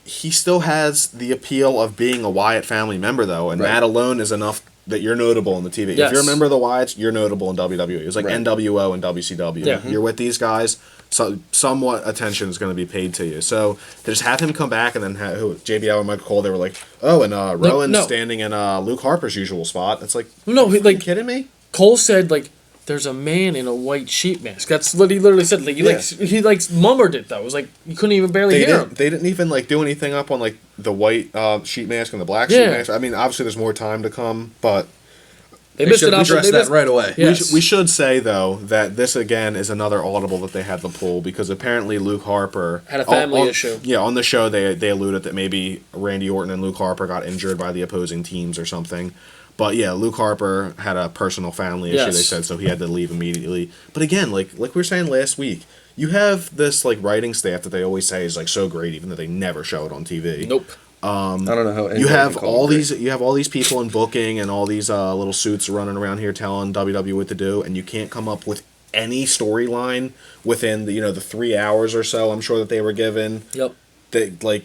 he still has the appeal of being a Wyatt family member, though, and that alone is enough that you're notable on the TV. Yes. If you're a member of the Wyatts, you're notable in WWE. It was like NWO and WCW. Yeah. You're with these guys, so somewhat attention is going to be paid to you. So to just have him come back and then JBL and Michael Cole, they were like, oh, and Rowan's standing in Luke Harper's usual spot. It's like, No, are you kidding me? Cole said there's a man in a white sheep mask. That's what he literally said. He mummered it though. It was like you couldn't even barely hear him. They didn't even do anything up on the white sheet mask and the black sheet mask. I mean, obviously there's more time to come, but They missed it. Address that right away. Yes. we should say though that this again is another audible that they had to pull because apparently Luke Harper had a family issue. Yeah, on the show they alluded that maybe Randy Orton and Luke Harper got injured by the opposing teams or something. But yeah, Luke Harper had a personal family issue, they said, so he had to leave immediately. But again, like we were saying last week, you have this writing staff that they always say is so great, even though they never show it on TV. Nope. I don't know how You have all these people in booking and all these little suits running around here telling WWE what to do, and you can't come up with any storyline within the 3 hours or so I'm sure that they were given. Yep. That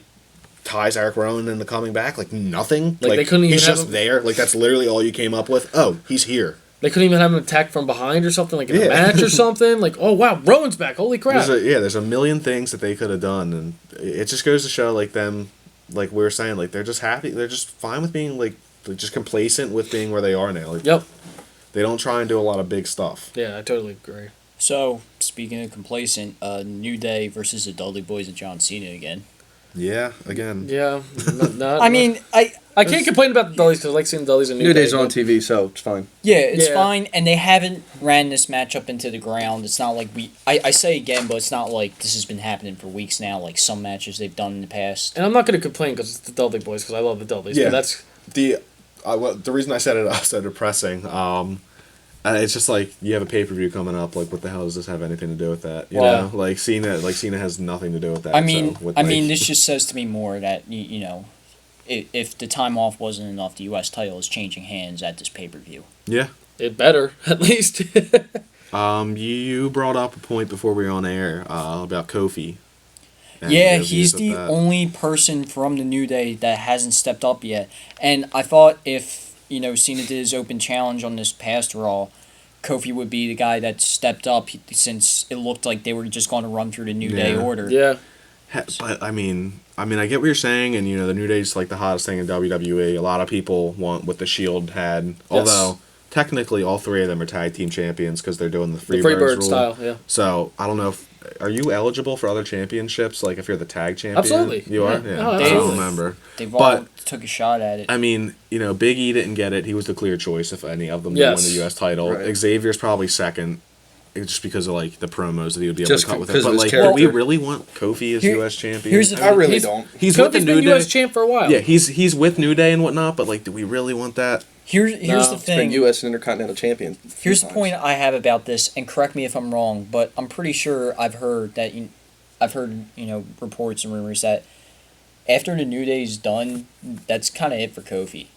ties Eric Rowan into coming back, nothing. They couldn't even he's have just him. there. That's literally all you came up with. Oh, he's here. They couldn't even have him attack from behind or something, in a match or something. Oh wow, Rowan's back! Holy crap! There's a million things that they could have done, and it just goes to show them, we were saying, they're just happy. They're just fine with being just complacent with being where they are now. Yep. They don't try and do a lot of big stuff. Yeah, I totally agree. So, speaking of complacent, New Day versus the Dudley Boys and John Cena again. Yeah, again. Yeah. I mean, I can't complain about the Dudleys because I like seeing the Dudleys in New Day's on TV, so it's fine. Yeah, it's Yeah. fine, and they haven't ran this match up into the ground. It's not like I say again, but it's not like this has been happening for weeks now, like some matches they've done in the past. And I'm not going to complain because it's the Dudley Boys because I love the Dudleys. Yeah. But that's the reason I said it so depressing. It's just like you have a pay-per-view coming up. Like, what the hell does this have anything to do with that? You know, like Cena has nothing to do with that. I mean, so this just says to me more that you know, if the time off wasn't enough, the U.S. title is changing hands at this pay-per-view. Yeah. It better, at least. You brought up a point before we were on air about Kofi. Yeah, he's the only person from the New Day that hasn't stepped up yet. And I thought if, you know, Cena did his open challenge on this past Raw, Kofi would be the guy that stepped up since it looked like they were just going to run through the New Day order. Yeah. But, I mean, I get what you're saying, and, you know, the New Day's like the hottest thing in WWE. A lot of people want what the Shield had, although technically all three of them are tag team champions because they're doing the Freebird rule. Style, yeah. So, I don't know if... Are you eligible for other championships, like if you're the tag champion? Absolutely. You are? Yeah. Yeah. Oh, I don't remember. They've all took a shot at it. I mean, you know, Big E didn't get it. He was the clear choice if any of them Yes. win the U.S. title. Right. Xavier's probably second, just because of, like, the promos that he would be able Just to cut with it. because of But, his like, character. do we really want Kofi as U.S. champion? here's the I really He's- don't. He's with the Kofi's New been Day. U.S. champ for a while. Yeah, he's with New Day and whatnot, but, like, do we really want that? Here's No, the it's Been thing. U.S. and Intercontinental Champion. Here's the point I have about this, and correct me if I'm wrong, but I'm pretty sure I've heard reports and rumors that after the New Day's done, that's kind of it for Kofi.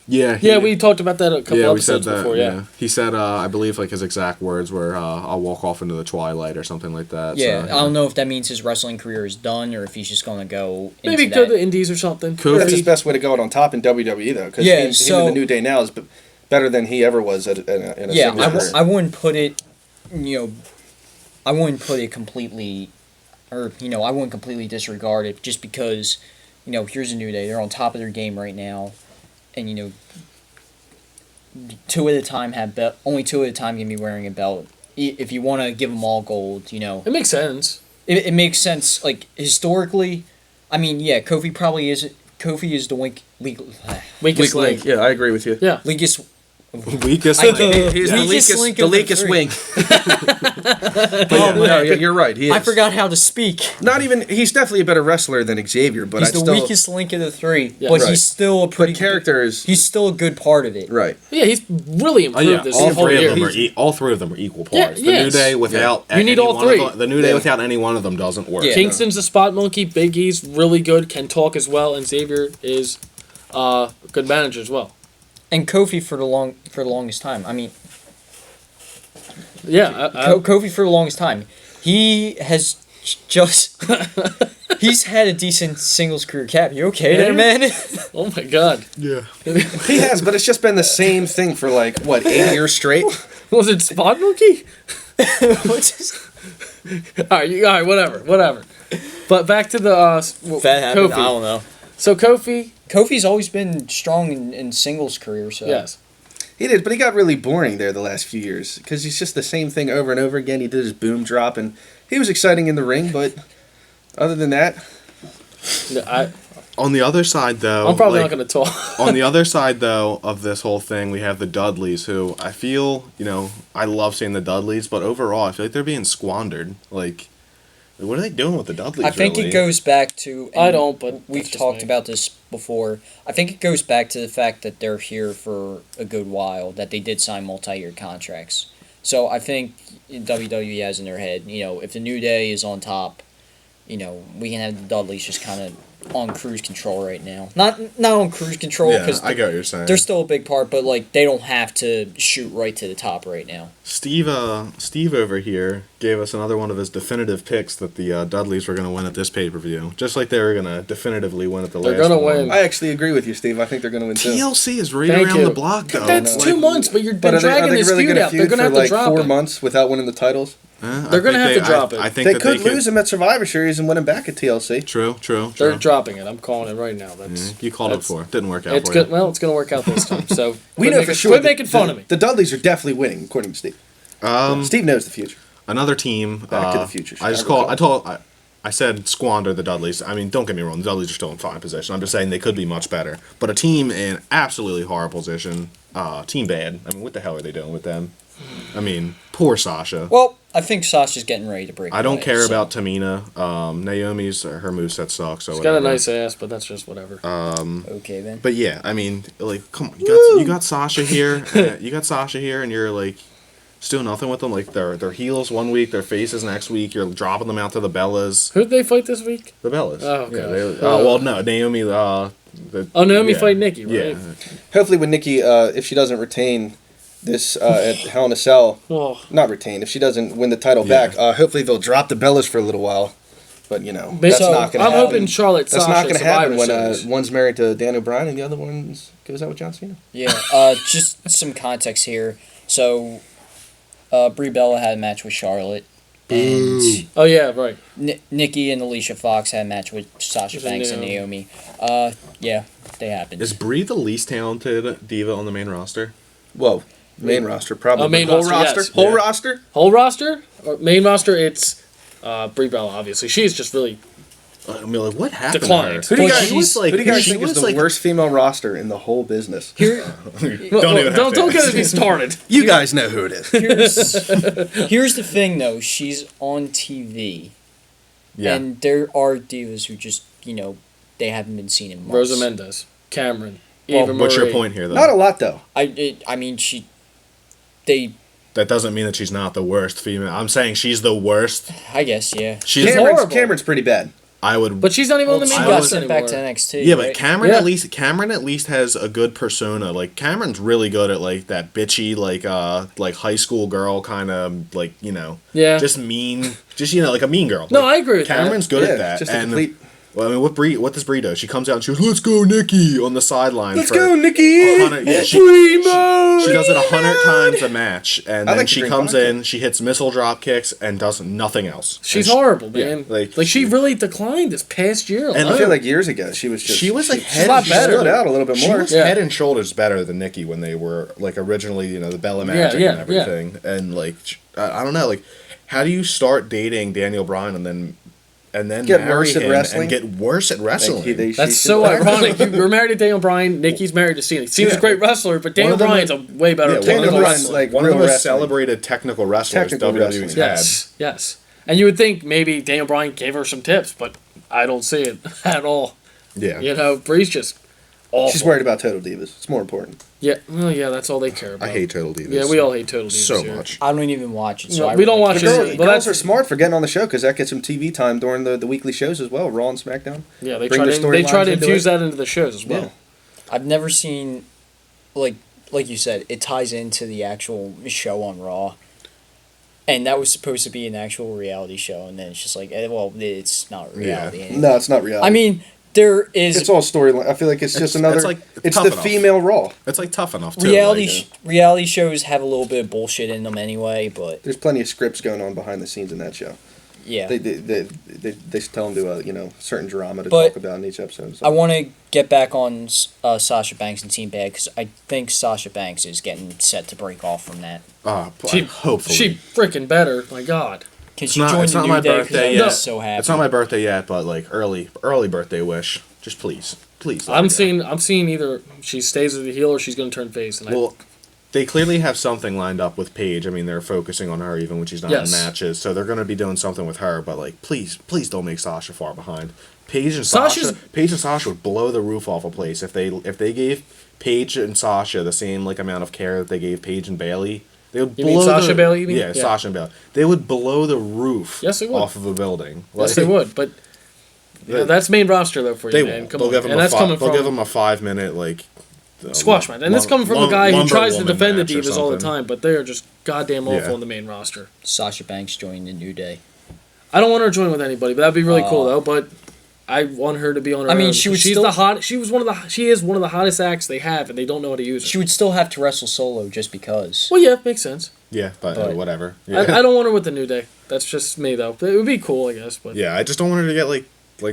Yeah. Yeah, we talked about that a couple we said episodes that. before, yeah. He said, I believe, like, his exact words were, "I'll walk off into the twilight" or something like that. Yeah, so, I don't know if that means his wrestling career is done or if he's just going to go Maybe into go to that. the Indies or something. Kofi- That's his best way to go out on top in WWE, though, because Yeah, him so- in the New Day now is better than he ever was in a Yeah, single career. I wouldn't put it, I wouldn't put it completely, or, I wouldn't completely disregard it just because, here's a New Day. They're on top of their game right now, and, two at a time only two at a time can be wearing a belt. If you want to give them all gold, It makes sense. it makes sense. Like, historically, Kofi is the Weakest link. Yeah, I agree with you. Yeah. weakest weakest. I- He's Weakest link the of the leakest three. wing. No, you're right. He is. I forgot how to speak. Not even. He's definitely a better wrestler than Xavier, but He's I the still. weakest link of the three, Yeah. but Right. he's still a pretty But character is He's still a good part of it. right. Yeah, he's really improved Yeah, this all whole three year. of them all three of them are equal parts. Yeah, The New yes. Day without You need any all one of three. them- the New Day without any one of them doesn't work. Yeah. Kingston's a spot monkey. Big E's really good, can talk as well, and Xavier is a good manager as well. And Kofi for the longest time. I mean, Yeah, Kofi for the longest time. He has just he's had a decent singles career. Cap, you okay there, man? oh my god. Yeah. He has, but it's just been the same thing for 8 years straight. Was it spot monkey? What's his All right, whatever. But back to the that happened? Kofi. I don't know. So Kofi's always been strong in singles career. So yes. He did, but he got really boring there the last few years because he's just the same thing over and over again. He did his boom drop, and he was exciting in the ring, but other than that, On the other side, though, I'm probably not going to talk. on the other side, though, of this whole thing, we have the Dudleys, who I feel, I love seeing the Dudleys, but overall, I feel like they're being squandered. Like, what are they doing with the Dudleys? I think really? it goes back to. I and don't, but we've that's just talked me. about this before. I think it goes back to the fact that they're here for a good while. That they did sign multi-year contracts. So I think WWE has in their head, if the New Day is on top, we can have the Dudleys just kind of on cruise control right now. Not on cruise control Yeah, because I get what you're saying. they're still a big part, but they don't have to shoot right to the top right now. Steve over here gave us another one of his definitive picks that the Dudleys were going to win at this pay-per-view. Just like they were going to definitively win at the They're last gonna one. win. I actually agree with you, Steve. I think they're going to win too. TLC is right Thank around you. the block, though. That's Like, 2 months, but you're But are dragging they this really feud going to out. feud They're going to for have to drop 4 it. months without winning the titles? They're gonna have to drop it. I think They that could lose him at Survivor Series and win him back at TLC. True. They're dropping it. I'm calling it right now. That's You called it that's- before. Didn't work out It's for good. you. Well, it's going to work out this time. So We quit know making, for sure. Quit making fun of me. The Dudleys are definitely winning, according to Steve. Steve knows the future. Another team. Back to the Future. I said squander the Dudleys. I mean, don't get me wrong. The Dudleys are still in fine position. I'm just saying they could be much better. But a team in absolutely horrible position. Team bad. I mean, what the hell are they doing with them? I mean, poor Sasha. Well, I think Sasha's getting ready to break I don't away, care so- about Tamina. Naomi's her moveset sucks. So She's whatever. got a nice ass, but that's just whatever. Okay, then. But yeah, I mean, like, come on, you got Sasha here. You got Sasha here, and you're like still nothing with them. Like they're heels one week, their faces next week. You're dropping them out to the Bellas. Who did they fight this week? The Bellas. Oh, yeah. God. Well, no, Naomi. Naomi yeah. fight Nikki, right? Yeah. Hopefully, when Nikki, if she doesn't retain this at Hell in a Cell, Oh, not retain, if she doesn't win the title Yeah. back, hopefully they'll drop the Bellas for a little while. But that's so not going to I'm happen. hoping Charlotte That's Sasha not going to happen Survivor when Series. one's married to Daniel Bryan and the other one goes out with John Cena. Yeah, just some context here. So, Brie Bella had a match with Charlotte. And Oh yeah, right. Nikki and Alicia Fox had a match with Sasha With Banks and Naomi. Naomi. Yeah, they happened. Is Brie the least talented diva on the main roster? Whoa. Main roster, probably. Oh, main Whole roster, roster? yes. Whole Yeah. roster? Whole roster, or main roster, it's Brie Bella. Obviously, she's just really I mean, like, what happened Declined. to Who her? do you Well, guys, she was like- who do you guys she think is was the like- worst female roster in the whole business? Here, Don't even have to don't get ask. me started. You guys know who it is. here's the thing, though. She's on TV. Yeah. And there are divas who just, they haven't been seen in months. Rosa Mendez, Cameron, Well, Eva what's your Marie. point here, though? Not a lot, though. I mean, they, That doesn't mean that she's not the worst female. I'm saying she's the worst. I guess, yeah. She's. horrible. Cameron's pretty bad. I would. But she's not even on the She main I got would- roster sent back to anymore. NXT. yeah, but right? Cameron Yeah. at least has a good persona. Like Cameron's really good at like that bitchy like high school girl kind of like Yeah. just mean like a mean girl. No, Like, I agree with that. Cameron's good Yeah, at that. just a and complete- well, I mean, what does Brie do? She comes out and she goes, "Let's go, Nikki!" on the sideline. Let's for go, Nikki! 100 yeah, she does it 100 times a match, and I then like to she drink comes vodka. in, she hits missile drop kicks, and does nothing else. She's And she- horrible, yeah, man. like- like she really declined this past year. And I alone. feel like years ago she was just... She was like she's a lot better. Stood out a little bit She more. was Yeah. head and shoulders better than Nikki when they were like originally, the Bella Magic yeah, and everything. And like, I don't know, like, how do you start dating Daniel Bryan and then Get marry worse at him wrestling? and get worse at wrestling? That's so ironic. You're married to Daniel Bryan. Nikki's married to Cena. Cena's a great wrestler, but Daniel of them Bryan's a way better Yeah, technical Daniel Bryan's wrestler. like one of the real most wrestling. celebrated technical wrestlers Technical WWE's wrestling. had. Yes. And you would think maybe Daniel Bryan gave her some tips, but I don't see it at all. Yeah. Bree's just awful. She's worried about Total Divas. It's more important. Yeah, well, yeah, that's all they care about. I hate Total Divas. Yeah, we all hate Total Divas so here. much. I don't even watch it. So No, I we don't really watch can't it. say. Well, Girls that's- are smart for getting on the show because that gets some TV time during the weekly shows as well, Raw and SmackDown. Yeah, they Bring try the to they try storylines to into infuse it. that into the shows as well. Yeah. I've never seen, like you said, it ties into the actual show on Raw. And that was supposed to be an actual reality show, and then it's just like, it's not reality. Yeah. anymore. No, it's not reality. I mean, there is it's all storyline. I feel like it's just another. it's like it's tough the enough. female Raw. It's like tough enough too. reality like, reality shows have a little bit of bullshit in them anyway, but There's plenty of scripts going on behind the scenes in that show. yeah. They tell them to certain drama to But talk about in each episode. So. I want to get back on Sasha Banks and Team Bad because I think Sasha Banks is getting set to break off from that. hopefully. She freaking better. My God. Can It's she not, join it's the not New my Day? 'Cause birthday I'm yet. just so happy. It's not my birthday yet, but like early birthday wish. Just please. let I'm me go. seeing either she stays as the heel or she's going to turn face. And Well, they clearly have something lined up with Paige. I mean, they're focusing on her even when she's not Yes. in matches, so they're going to be doing something with her. But like, please don't make Sasha far behind. Paige and Sasha would blow the roof off a place if they gave Paige and Sasha the same like amount of care that they gave Paige and Bailey. They would You mean Sasha Bailey, you mean? Yeah, Yeah. Sasha and Bailey. They would blow the roof Yes, they would. off of a building. yes, they would. But that's main roster though for you, They man. won't. Come They'll on. give him And a that's coming they'll give from him a 5-minute like squash match, and that's coming from a guy who tries to Lumber defend the Woman match or divas all the something. time, but they are just goddamn awful Yeah. on the main roster. Sasha Banks joined the New Day. I don't want her to join with anybody, but that'd be really cool though. But I want her to be on her I mean, own. she would She's still- the hot. She is one of the hottest acts they have, and they don't know how to use her. She would still have to wrestle solo just because. Well, yeah, makes sense. Yeah, but But- whatever. Yeah. I don't want her with the New Day. That's just me though. It would be cool, I guess. But Yeah, I just don't want her to get like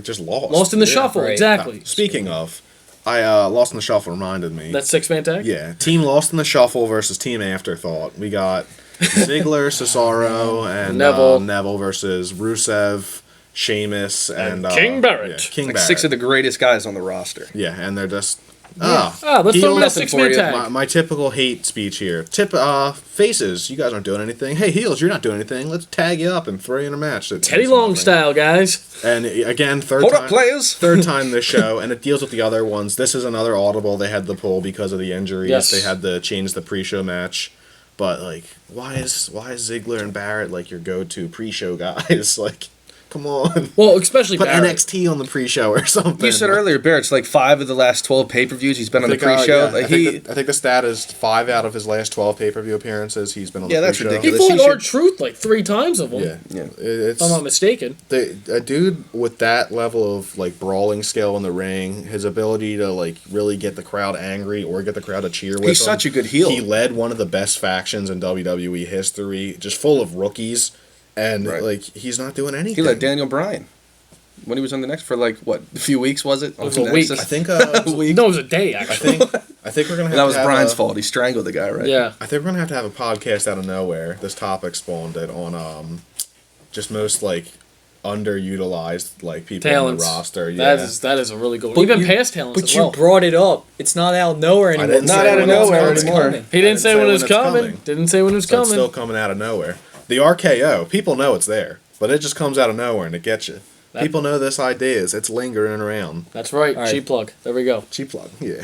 just lost. lost in the Yeah. shuffle, right. exactly. Speaking of, I Lost in the Shuffle reminded me. That 6-man tag. Yeah, Team Lost in the Shuffle versus Team Afterthought. We got Ziggler, Cesaro, and Neville versus Rusev, Sheamus, and King Barrett. Yeah, King Like Barrett. 6 of the greatest guys on the roster. Yeah, and they're just Let's throw him in a Nothing for 6-man you. tag. My typical hate speech here. Faces, you guys aren't doing anything. Hey, heels, you're not doing anything. Let's tag you up and throw you in a match. Teddy Long style, guys. And again, third Hold time, up, players. third time this show, and it deals with the other ones. This is another audible. They had to pull because of the injuries. Yes. They had to change the pre-show match. But like, why is Ziggler and Barrett like your go-to pre-show guys? Like, come on. Well, especially Put Barrett. NXT on the pre-show or something. You said earlier, Barrett's like 5 of the last 12 pay-per-views. He's been on the pre-show. I think the stat is 5 out of his last 12 pay-per-view appearances. He's been on the Yeah, that's pre-show. He ridiculous. fought He should- R-Truth like 3 times of them. Yeah, Yeah. It's If I'm not mistaken. a dude with that level of like brawling skill in the ring, his ability to like really get the crowd angry or get the crowd to cheer with He's him. such a good heel. He led one of the best factions in WWE history, just full of rookies, and Right. like he's not doing anything. He let Daniel Bryan when he was on the next for like what, a few weeks, was it? It was On a week. Nexus? I think. A week. No, it was a day, actually. I think we're gonna have. That was to have Bryan's a- fault. He strangled the guy, right? Yeah. I think we're gonna have a podcast out of nowhere. This topic spawned it on just most like underutilized like people Talents. on the roster. Yeah, That is a really good one. But Even you- past talents But as you well. brought it up. It's not out of nowhere anymore. didn't Not say out of when it's nowhere coming. anymore. coming. He didn't say when it was it's coming. Didn't say when it was So it's coming. still coming out of nowhere. The RKO, people know it's there, but it just comes out of nowhere and it gets you. That- People know this idea is it's lingering around. That's right. All right. Cheap plug. There we go. Cheap plug, yeah.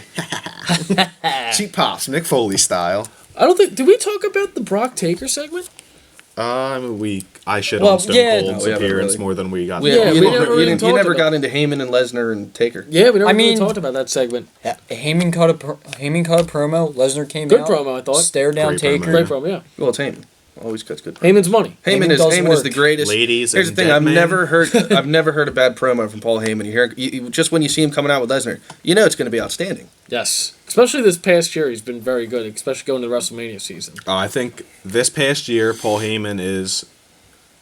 Cheap pops, Mick Foley style. I don't think. Did we talk about the Brock Taker segment? I mean, I shit Well, on Stone yeah. Cold's No, we haven't appearance really. more than we got. We, Yeah, you, we didn't- never you, really didn't- you talked never about got into Heyman and Lesnar and Taker. Yeah, we never I really mean- talked about that segment. Heyman cut a promo. Lesnar came Good out. promo, I thought. Stare down Great Taker. promo. Great promo, yeah. Well, it's Heyman. Always cuts good. Heyman's money. Heyman Heyman does is work. the greatest. Ladies Here's the and thing: I've gentlemen. never heard a bad promo from Paul Heyman. Just when you see him coming out with Lesnar, you know it's going to be outstanding. Yes. Especially this past year, he's been very good, especially going to the WrestleMania season. I think this past year, Paul Heyman is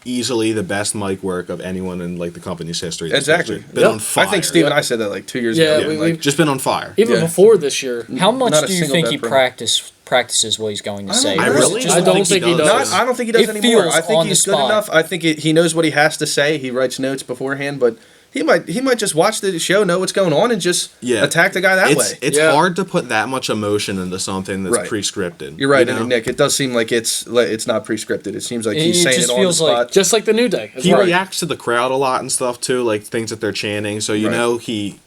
easily the best mic work of anyone in like the company's history. this Exactly. past year. Been Yep. on fire. I think Steve and I said that like 2 years Yeah, ago. we- Like, just been on fire. Even Yeah. before this year. How much Not a do you single think bad he promo. practices what he's going to say? I Or is it really- just I don't like think he does. No, I don't think he does It anymore. feels I think on he's the good spot. enough. I think he knows what he has to say. He writes notes beforehand, but he might just watch the show, know what's going on, and just attack the guy that way. It's Yeah. hard to put that much emotion into something that's Right. pre-scripted. You're right, you know? and Nick. It does seem like it's not pre-scripted. It seems like he's It saying just it on the feels like- spot. Just like the New Day. as He well. reacts to the crowd a lot and stuff too, like things that they're chanting. So you Right. know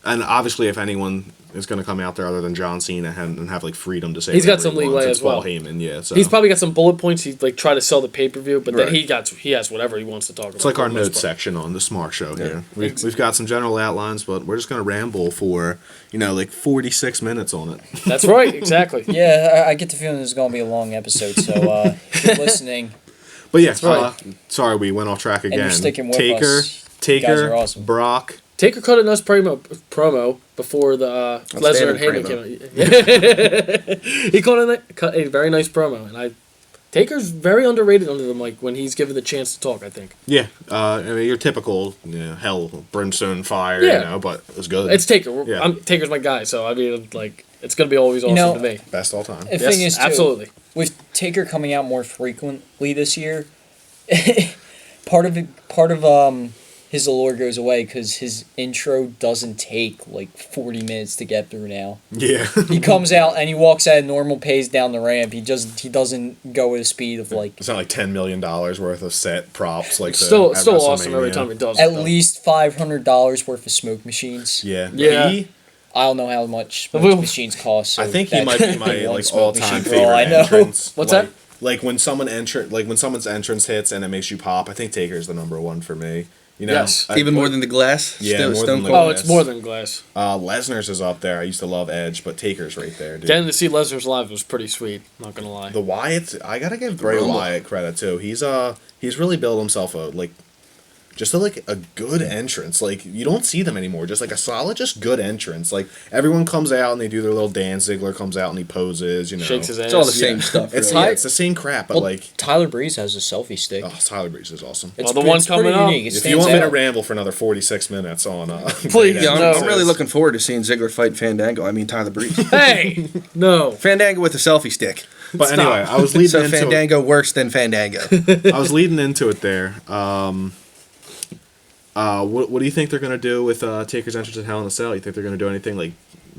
and obviously if anyone is going to come out there other than John Cena and have like freedom to say He's got whatever some he wants, leeway it's as well. Paul Heyman, yeah. So He's probably got some bullet points. He's like try to sell the pay per view, but then Right. he has whatever he wants to talk about. it's like our for the most notes part. section on the Smark Show here. We've got some general outlines, but we're just going to ramble for like 46 minutes on it. That's right, exactly. Yeah, I get the feeling this is going to be a long episode. So if you're listening, But yeah, right. sorry we went off track again. you're sticking with Taker, us. You guys are Taker, awesome. Brock. Taker cut a nice promo before the Lesnar and Heyman Outstanding came out. He cut a very nice promo, and Taker's very underrated under the mic when he's given the chance to talk. I think Yeah, I mean, your typical hell, brimstone, fire, Yeah. but it was good. it's Taker. Yeah. Taker's my guy, so I mean, like, it's gonna be always awesome know, to me. Best all time. the thing is, too, absolutely. with Taker coming out more frequently this year, part of his allure goes away because his intro doesn't take like 40 minutes to get through now. Yeah. He comes out and he walks at a normal pace down the ramp. He doesn't go at a speed of like It's not like $10 million worth of set props. Like Still at awesome every WrestleMania. time he does. at it, though. least $500 worth of smoke machines. Yeah. Yeah. I don't know how much smoke Well, machines cost. So I think he that might be could my one like smoke all-time machine for favorite all I know. entrance. What's like, that? Like when someone's entrance hits and it makes you pop. I think Taker's the number one for me. You know, Yes. Even more than the glass. Yeah, Stone, more Stone than the Cold. Oh, glass. it's more than glass. Lesnar's is up there. I used to love Edge, but Taker's right there, dude. Getting to see Lesnar's live was pretty sweet. Not gonna lie. The Wyatt, I gotta give Bray Rumble. Wyatt credit too. He's really built himself a good entrance. Like you don't see them anymore. Just like a solid, just good entrance. Like everyone comes out and they do their little dance. Ziggler comes out and he poses. Shakes his ass. It's all the same stuff. It's really. it's the same crap, but Well, like Tyler Breeze has a selfie stick. Tyler Breeze is awesome. It's the one it's pretty coming up. unique. It If you stands want me to out. ramble for another 46 minutes on, Please, great Yeah, I'm, No. I'm really looking forward to seeing Ziggler fight Fandango. I mean Tyler Breeze. Hey, no. Fandango with a selfie stick. But Stop. anyway, I was leading So into Fandango worse than Fandango. I was leading into it there. What do you think they're gonna do with Taker's entrance in Hell in a Cell? You think they're gonna do anything like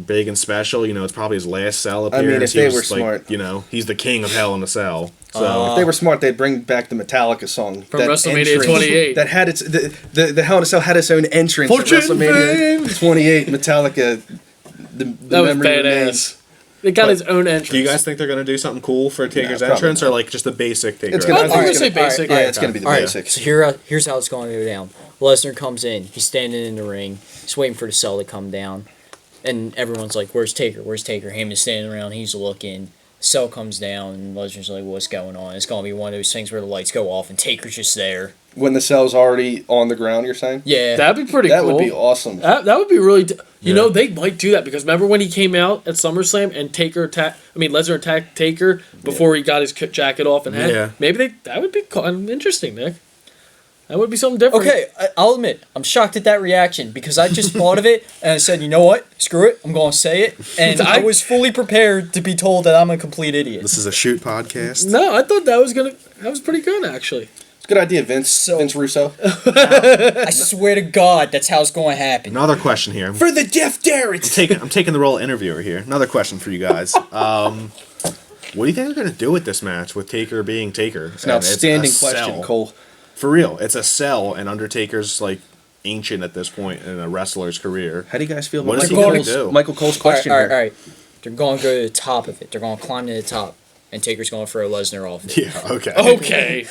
big and special. You know, it's probably his last Cell I appearance. mean, if He they was were just, like, smart. you know, he's the king of Hell in a Cell. So If they were smart, they'd bring back the Metallica song From WrestleMania 28. That had its the Hell in a Cell had its own entrance at Fortune WrestleMania fame. 28. Metallica, the That was memory remains. badass. It got its own entrance. do you guys think they're going to do something cool for Taker's probably entrance, or not. like just the basic Taker? It's gonna, I I'm think gonna it's say gonna, basic. Yeah, Alright, it's gonna be the All right, basics. so here's how it's going to go down. Lesnar comes in. He's standing in the ring. He's waiting for the Cell to come down. And everyone's like, where's Taker? Where's Taker? Heyman's standing around. He's looking. Cell comes down, and Lesnar's like, what's going on? It's going to be one of those things where the lights go off, and Taker's just there. When the Cell's already on the ground, you're saying? Yeah. That'd be pretty That cool. would be awesome. That would be really. You Yeah. know, they might do that because remember when he came out at SummerSlam and Lesnar attacked Taker before he got his jacket off and hat. Yeah. Maybe that would be interesting, Nick. That would be something different. Okay, I'll admit, I'm shocked at that reaction because I just thought of it and I said, you know what? Screw it. I'm going to say it. And I was fully prepared to be told that I'm a complete idiot. This is a shoot podcast. No, I thought that was pretty good actually. It's a good idea, Vince Russo. I swear to God, that's how it's going to happen. Another question here. For the Jeff Jarrett. I'm taking the role of interviewer here. Another question for you guys. What do you think they're going to do with this match with Taker being Taker? It's an outstanding question, Cole. For real, it's a Cell, and Undertaker's like ancient at this point in a wrestler's career. How do you guys feel What about is he Michael gonna Cole's, do? Michael Cole's question all here? right. They're going to go to the top of it. They're going to climb to the top. And Taker's going to throw Lesnar off it. Yeah. Okay. Okay.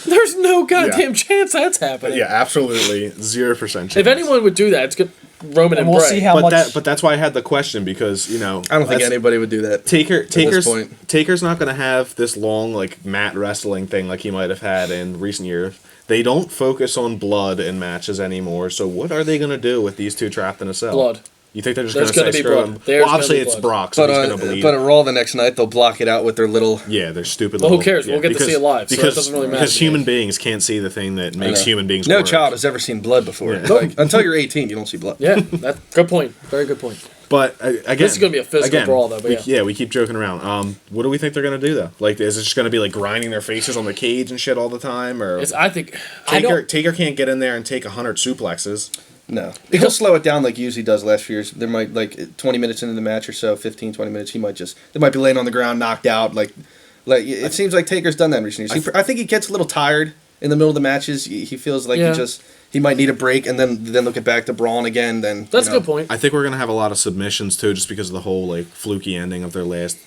There's no goddamn chance that's happening. Yeah, absolutely 0% chance. If anyone would do that, it's good. Roman and And we'll Bray. see how much... But that's why I had the question, because you know I don't think that's- anybody would do that. Taker's not going to have this long like mat wrestling thing like he might have had in recent years. They don't focus on blood in matches anymore. So what are they going to do with these two trapped in a cell? Blood. You think they're just There's going to gonna say be screw blood. him? There's Well, obviously gonna be it's blood. Brock, so But he's going to bleed. but a Raw the next night, they'll block it out with their little. Yeah, they're stupid. Well, who little, cares? We'll get to see it live, so that doesn't really matter Because to me. human beings can't see the thing that makes human beings No work. child has ever seen blood before. Yeah. Like, until you're 18, you don't see blood. Yeah, good point. Very good point. But again, This is gonna be a physical brawl, though, but yeah. we keep joking around. What do we think they're gonna do though? Like, is it just gonna be like grinding their faces on the cage and shit all the time, or I think Taker can't get in there and take 100 suplexes? No. He'll slow it down like he usually does last few years. There might, 20 minutes into the match or so, 15, 20 minutes, they might be laying on the ground, knocked out. Like it seems like Taker's done that in recent years. I think he gets a little tired in the middle of the matches. He feels like he might need a break, and then they'll get back to brawling again. Then that's a good point. I think we're gonna have a lot of submissions too, just because of the whole like fluky ending of their last,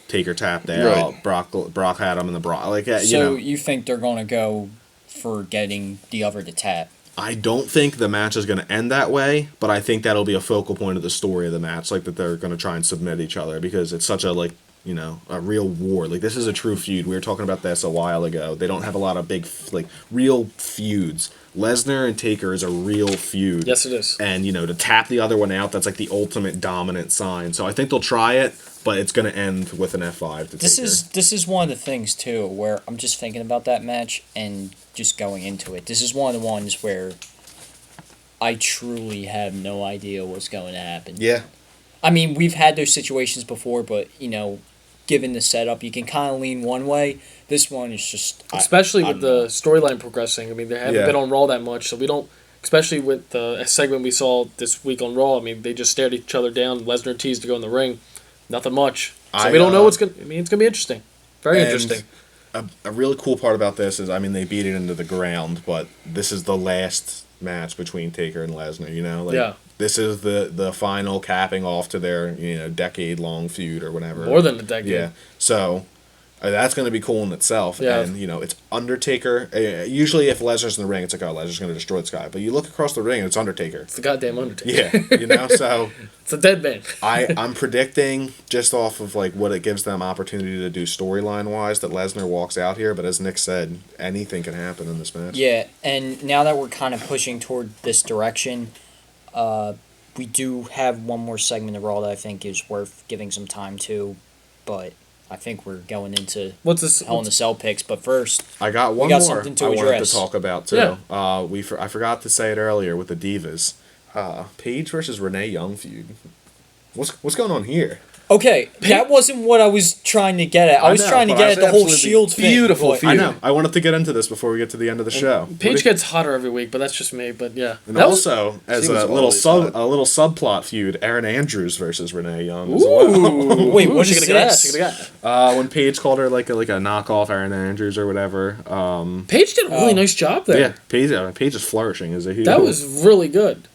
Taker tap there. Right. Brock had him in the Brock. So you think they're going to go for getting the other to tap? I don't think the match is going to end that way, but I think that'll be a focal point of the story of the match, like that they're going to try and submit each other because it's such a a real war. Like, this is a true feud. We were talking about this a while ago. They don't have a lot of big real feuds. Lesnar and Taker is a real feud. Yes, it is. And to tap the other one out, that's like the ultimate dominant sign. So I think they'll try it, but it's going to end with an F5 to This Taker. is one of the things too where I'm just thinking about that match and just going into it. This is one of the ones where I truly have no idea what's going to happen. Yeah. I mean, we've had those situations before, but given the setup, you can kind of lean one way. This one is just Especially I with don't know. the storyline progressing. I mean, they haven't been on Raw that much, so we don't. Especially with the segment we saw this week on Raw, I mean, they just stared each other down. Lesnar teased to go in the ring, nothing much. So we don't know what's gonna. I mean, it's gonna be interesting. Very interesting. A really cool part about this is, they beat it into the ground, but this is the last match between Taker and Lesnar. This is the final capping off to their decade-long feud or whatever. More than a decade. Yeah. So that's going to be cool in itself. Yeah. And it's Undertaker. Usually, if Lesnar's in the ring, it's like, oh, Lesnar's going to destroy this guy. But you look across the ring, and it's Undertaker. It's the goddamn Undertaker. Yeah. So It's a dead man. I'm predicting, just off of what it gives them opportunity to do storyline wise, that Lesnar walks out here. But as Nick said, anything can happen in this match. Yeah, and now that we're kind of pushing toward this direction, we do have one more segment of Raw that I think is worth giving some time to, but I think we're going into What's this? Hell in the Cell picks. But first, I got one got more something to I wanted address. to talk about too. Yeah. I forgot to say it earlier with the Divas. Paige versus Renee Young feud. What's going on here? Okay, that wasn't what I was trying to get at. I was know, trying to but get it's at the whole absolutely Shield thing. beautiful but- feud. I know. I wanted to get into this before we get to the end of the show. Paige gets hotter every week, but that's just me. But yeah, And that was also, as She was a little always hot. subplot feud, Aaron Andrews versus Renee Young as well. Ooh, Wait, what she is gonna get this? She gonna get. When Paige called her like a knockoff Aaron Andrews or whatever. Paige did a really nice job there. Yeah, Paige is flourishing as a heel. That was really good.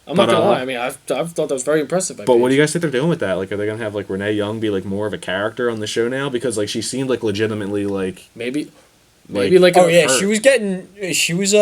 I'm not But, gonna lie. I mean, I've thought that was very impressive. But what do you guys think they're doing with that? Like, are they gonna have like Renee Young be like more of a character on the show now? Because like she seemed like legitimately like Maybe like like Oh a- yeah, she was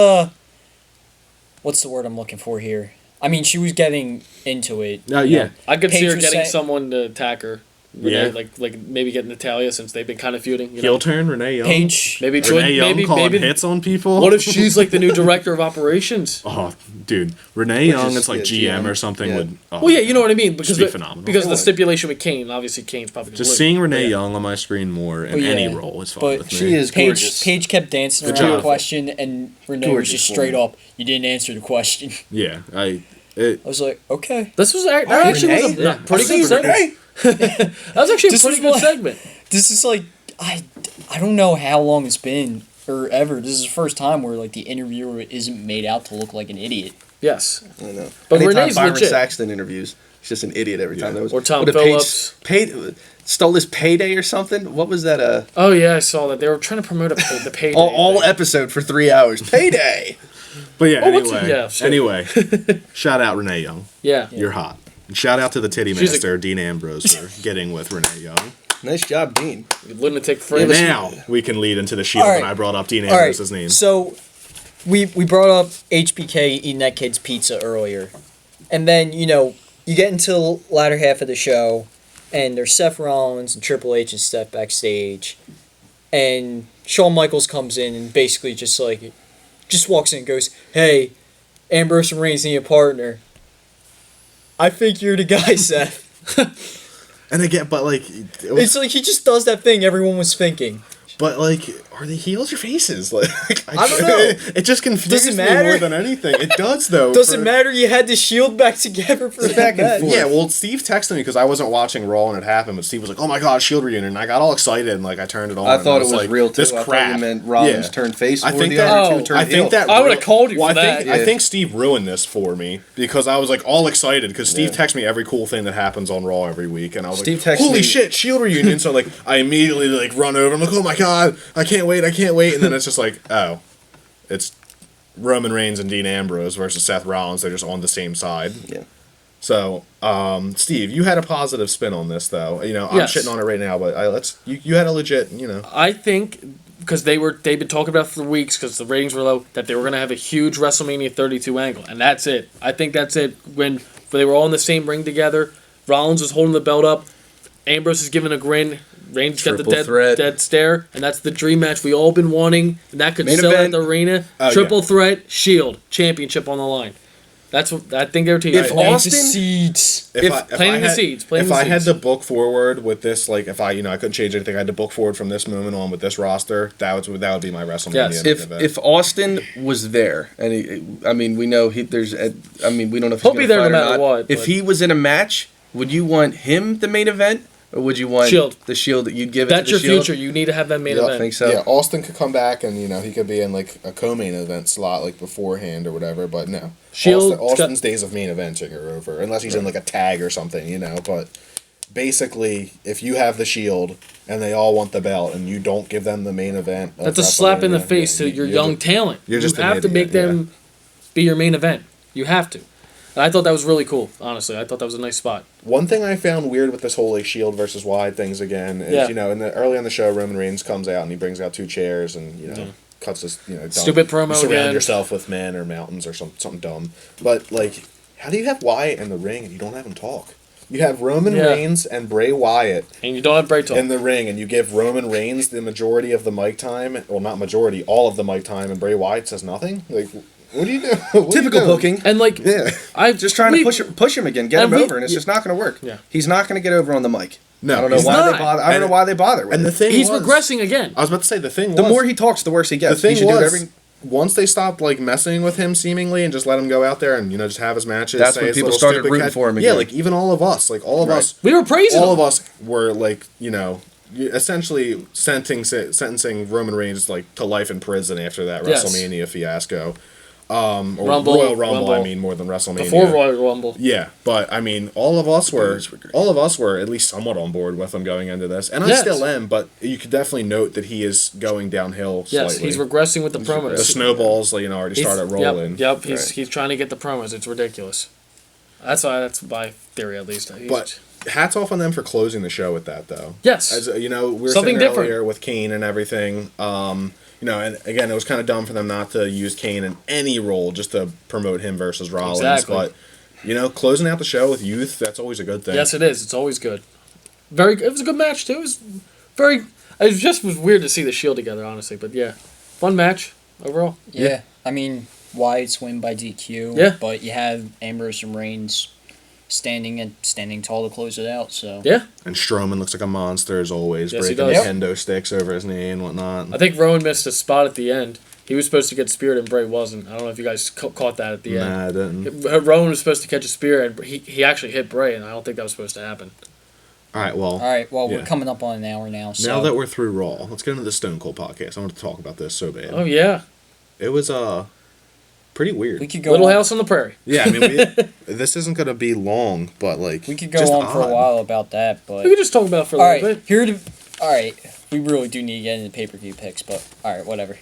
what's the word I'm looking for here? I mean, she was getting into it. yeah. I could see Paige her was getting saying- someone to attack her. Yeah. Like maybe get Natalia since they've been kind of feuding. You Heel know? turn Renee Young. Paige. Maybe Renee Young calling maybe. hits on people. What if she's like the new director of operations? Oh, dude, Renee Young, is- it's like yeah, GM or GM. something. Yeah. Would Well, yeah, you know what I mean because be the, phenomenal. because of the It would. stipulation with Kane. Obviously, Kane's probably gonna just win. seeing Renee Yeah. Young on my screen more in Well, yeah. any role is fine But with me. She is gorgeous. Paige kept dancing Good around job. the question, and Renee was Gorgeous just straight woman. up, "You didn't answer the question." Yeah, I was like, okay. This was that actually was a pretty good segment. That was actually a This pretty is good what- segment. This is like I don't know how long it's been or ever. This is the first time where like the interviewer isn't made out to look like an idiot. Yes, I know. But Anytime Renee's Byron legit. Saxton interviews, he's just an idiot every time. That was Or Tom what did Paige- Phillips. stole his payday or something. What was that? Oh yeah, I saw that they were trying to promote the payday. All thing. episode for 3 hours. Payday. But yeah, Oh, what's anyway, it? Yeah, shit. anyway, shout out Renee Young. Yeah. You're hot. And shout out to the titty She's a- master Dean Ambrose for getting with Renee Young. Nice job, Dean. Lunatic And fringe. now we can lead into the Shield, All right. and I brought up Dean All right, Ambrose's name. so we brought up HBK eating that kid's pizza earlier, and then you get into the latter half of the show, and there's Seth Rollins and Triple H and Steph backstage, and Shawn Michaels comes in and basically just walks in and goes, "Hey, Ambrose and Reigns need a partner. I think you're the guy, Seth." And again, but like, It's like he just does that thing everyone was thinking. but like, are they heels or faces? Like, I don't know. It just confuses Does it me matter? more than anything. It does though. Doesn't matter. You had the Shield back together for that back and match. forth. Yeah, well, Steve texted me because I wasn't watching Raw when it happened, but Steve was like, "Oh my God, Shield reunion!" And I got all excited and like I turned it on. I and thought it was like, real too. This I crap. thought you meant Rollins Yeah. turned face, I or think the that- other Oh, two turned I think heel. that I would've called you for I that. think, Yeah. I think Steve ruined this for me because I was like all excited because Steve texts me every cool thing that happens on Raw every week, and I was Steve like, texts "Holy me- shit, Shield reunion!" So like I immediately like run over. I'm like, "Oh my God, I can't wait, and then it's just like, oh, it's Roman Reigns and Dean Ambrose versus Seth Rollins. They're just on the same side. Yeah. So, Steve, you had a positive spin on this, though. You know, I'm Yes. shitting on it right now, but you had a legit, I think because they've been talking about for weeks because the ratings were low that they were gonna have a huge WrestleMania 32 angle, and that's it. I think that's it. When they were all in the same ring together, Rollins was holding the belt up, Ambrose is giving a grin. Reigns got the Triple threat. dead stare, and that's the dream match we all been wanting, and that could Main sell event. at the arena. Oh, Triple yeah. threat, Shield, championship on the line. That's what I think they're team. If Plant Austin- the seeds. planting the seeds, planting If the I had seeds. to book forward with this, like if I couldn't change anything, I had to book forward from this moment on with this roster. That would be my WrestleMania. Yes. main If event. if Austin was there, and I mean, we know we don't know if He'll he's be gonna there no fight or matter not. what, If but- he was in a match, would you want him the main event, or would you want Shield. the Shield that you'd give it That's to your the Shield? future. You need to have that main Yeah, I event. think so. yeah, Austin could come back and he could be in like a co-main event slot like beforehand or whatever. But no, Shield- Austin's days of main eventing are over unless he's in like a tag or something, But basically, if you have the Shield and they all want the belt and you don't give them the main event, of That's a slap in the WrestleMania, face to your young talent. you're just you an have to idiot, make them be your main event. You have to. And I thought that was really cool. Honestly, I thought that was a nice spot. One thing I found weird with this whole like Shield versus Wide things again is Yeah. early in the show Roman Reigns comes out and he brings out two chairs and cuts this dumb, Stupid promo you surround again. yourself with men or mountains or something dumb. But like, how do you have Wyatt in the ring and you don't have him talk? You have Roman Yeah. Reigns and Bray Wyatt And you don't have break talk. in the ring, and you give Roman Reigns the majority of the mic time. Well, not majority, all of the mic time, and Bray Wyatt says nothing. Like, what do you do? What do you Typical do? booking. And like, Yeah. I Just trying to push him again, get and him we- over, and it's just not going to work. Yeah. He's not going to get over on the mic. No, I don't know he's why not. they bother. I don't know why they bother with And it. the thing he's was, regressing again. I was about to say the thing. The was, more he talks, the worse he gets. the thing he should do it was, every. once they stopped like messing with him seemingly and just let him go out there and just have his matches. That's say when his people little started stupid rooting catch- for him Yeah, again. like even all of us, all of us, We were praising all him. of us were like essentially sentencing Roman Reigns like to life in prison after that Yes. WrestleMania fiasco. Or Rumble, Royal Rumble, I Rumble. mean, more than WrestleMania. Before Royal Rumble. Yeah, but I mean, all of us were at least somewhat on board with him going into this, and I Yes. still am. But you could definitely note that he is going downhill Yes, slightly. he's regressing with the promos. The snowballs, already started rolling. Yep. He's trying to get the promos. It's ridiculous. That's my theory, at least. But hats off on them for closing the show with that, though. Yes. As we were Something saying earlier different. with Kane and everything. And again, it was kind of dumb for them not to use Kane in any role just to promote him versus Rollins. Exactly. But closing out the show with youth, that's always a good thing. Yes, it is. It's always good. It was a good match too. It was very. It was weird to see the Shield together, honestly. But yeah, fun match overall. Yeah, I mean, Wyatt's win by DQ. Yeah. But you have Ambrose and Reigns standing tall to close it out. So Yeah, And Strowman looks like a monster as always, Yes, he breaking does. kendo sticks over his knee and whatnot. I think Rowan missed a spot at the end. He was supposed to get speared and Bray wasn't. I don't know if you guys caught that at the end. Nah, I didn't. Rowan was supposed to catch a spear and he actually hit Bray, and I don't think that was supposed to happen. All right, well. all right, well Yeah. we're coming up on an hour now. So Now that we're through Raw, let's get into the Stone Cold podcast. I want to talk about this so bad. Oh yeah, It was pretty weird. we could go Little on, House on the Prairie. Yeah, I mean, this isn't gonna be long, but like we could go just on for a odd. while about that, but We could just talk about it for a all little right, bit. all right, we really do need to get into pay-per-view picks, but all right, whatever.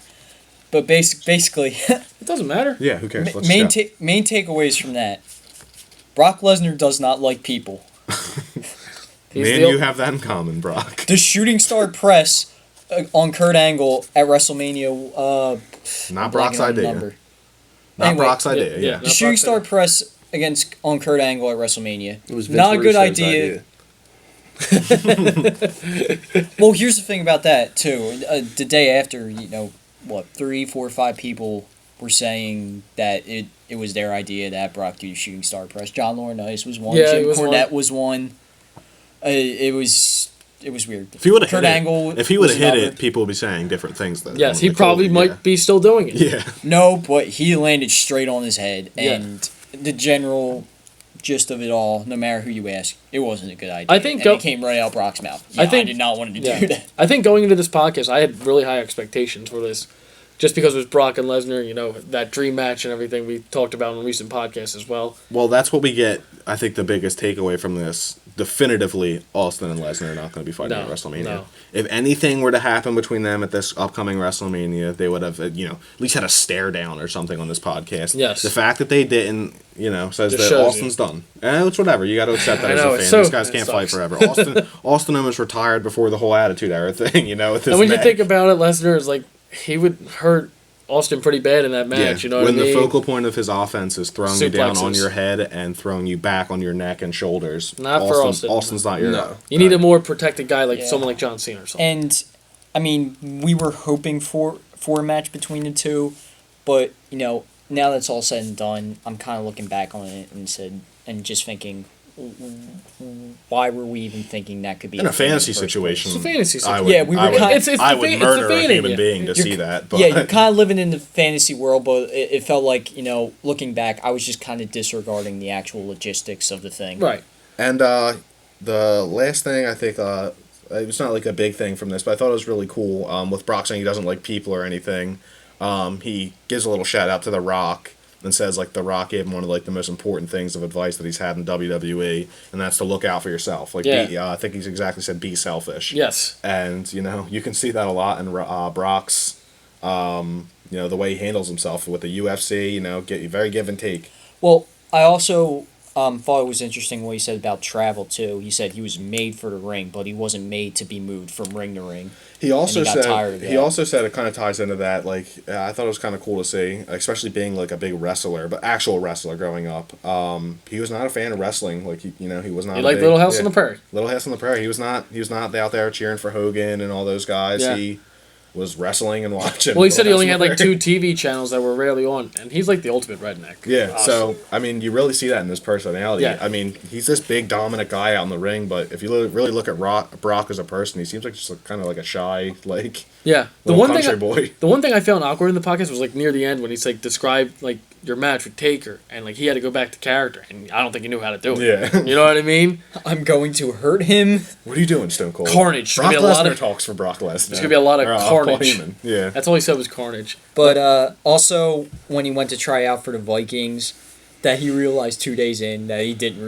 But basically, It doesn't matter. Yeah, who cares? Let's main just go. main takeaways from that: Brock Lesnar does not like people. He's Me and the- you have that in common, Brock. The shooting star press on Kurt Angle at WrestleMania. Not blanking Brock's on the idea. number. Not Anyway, Brock's idea. yeah. Yeah. The Not shooting Brock's star idea. press on Kurt Angle at WrestleMania. It was Vince not a good Russo's idea. Well, here's the thing about that too. The day after, 3, 4, 5 people were saying that it was their idea that Brock do the shooting star press. John Laurinaitis was one. Yeah, Jim he was Cornette one. was one. It was weird. If he would have Kurt hit Angle it, if he would have was hit another. it, people would be saying different things. Then Yes, he Like, probably oh, might be still doing it. Yeah. No, but he landed straight on his head, Yeah. and the general gist of it all, no matter who you ask, it wasn't a good idea. I think and it came right out Brock's mouth. Yeah, I think- did not want to Yeah. do that. I think going into this podcast, I had really high expectations for this, just because it was Brock and Lesnar. That dream match and everything we talked about in recent podcasts as well. Well, that's what we get. I think the biggest takeaway from this, definitively, Austin and Lesnar are not going to be fighting No, at WrestleMania. no. If anything were to happen between them at this upcoming WrestleMania, they would have, at least had a stare down or something on this podcast. Yes. The fact that they didn't, says Just that shows Austin's done. It's whatever. You got to accept that I as know, a it's fan. These so- guys it can't fight sucks. forever. Austin almost retired before the whole Attitude Era thing. With this And when you match. think about it, Lesnar is like, he would hurt Austin pretty bad in that match. You know what when I mean? the focal point of his offense is throwing you down on Suplexes. your head and throwing you back on your neck and shoulders. Not for Austin. Austin's not your. No. You need a more protected guy like Yeah. someone like John Cena or something. And, I mean, we were hoping for a match between the two, but, now that's all said and done, I'm kind of looking back on it and just thinking, why were we even thinking that could be In a thing in the fantasy first place? situation, It's a fantasy I situation. would, Yeah, we were I would, kind- It's I the would fa- it's the murder fan a in human you. being to You're- see that. But Yeah, you're kind of living in the fantasy world, but it felt like, looking back, I was just kind of disregarding the actual logistics of the thing. Right. And the last thing I think, it's not like a big thing from this, but I thought it was really cool. With Brock saying he doesn't like people or anything, he gives a little shout out to The Rock and says like The Rock gave him one of like the most important things of advice that he's had in WWE, and that's to look out for yourself. Like, Yeah. I think he's exactly said be selfish. Yes. And you can see that a lot in Brock's, the way he handles himself with the UFC. Get very give and take. Well, I also thought it was interesting what he said about travel, too. He said he was made for the ring, but he wasn't made to be moved from ring to ring. He also And he got tired of said that. it kind of ties into that. Like, I thought it was kind of cool to see, especially being like a big wrestler, but actual wrestler growing up. He was not a fan of wrestling. Like, he was not. He a liked big- Little House yeah. on the Prairie. Little House on the Prairie. He was not out there cheering for Hogan and all those guys. Yeah. He was wrestling and watching. Well, he said he only had Lesnar. like 2 TV channels that were rarely on, and he's like the ultimate redneck. Yeah, Honestly. so I mean, you really see that in his personality. Yeah. I mean, he's this big dominant guy out in the ring, but if you really look at Brock as a person, he seems like just kind of like a shy, like Yeah, little country boy. The one thing I found awkward in the podcast was like near the end when he's like described like your match with Taker, and like he had to go back to character, and I don't think he knew how to do it. Yeah. You know what I mean? I'm going to hurt him. What are you doing, Stone Cold? Carnage. Brock There's gonna be a lot Lesnar of- talks for Brock Lesnar. There's gonna be a lot of Or, Paul carnage. Heyman. Yeah. That's all he said was carnage. But also, when he went to try out for the Vikings, that he realized 2 days in that he didn't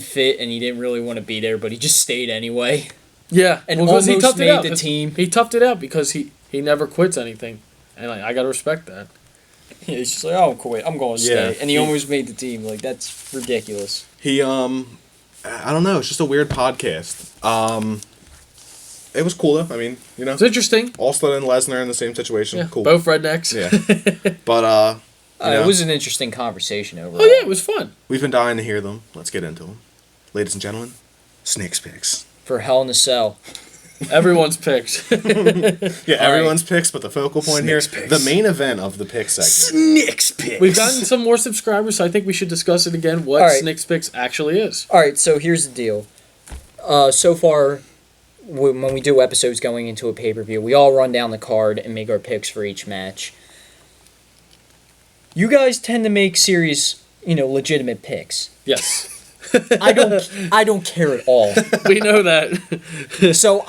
fit and he didn't really want to be there, but he just stayed anyway. Yeah, And because he almost toughed it made out. the team. He toughed it out because he never quits anything, and I gotta respect that. He's just like, I'll quit. I'm going to stay. Yeah. And he almost made the team. Like, that's ridiculous. He I don't know. It's just a weird podcast. It was cool though. I mean, you know, It's interesting. Austin and Lesnar in the same situation. Yeah, Cool. both rednecks. Yeah. But you know, It was an interesting conversation overall. Oh yeah, it was fun. we've been dying to hear them. Let's get into them, ladies and gentlemen. Snakes picks. For Hell in a Cell. Everyone's picked. Yeah, everyone's picks, but the focal point Snakes here, picks. the main event of the pick segment. Snicks picks. We've gotten some more subscribers, so I think we should discuss it again. What All right. Snicks Picks actually is. All right, so here's the deal. So far, when we do episodes going into a pay-per-view, we all run down the card and make our picks for each match. You guys tend to make serious, legitimate picks. Yes, I don't care at all. we know that. So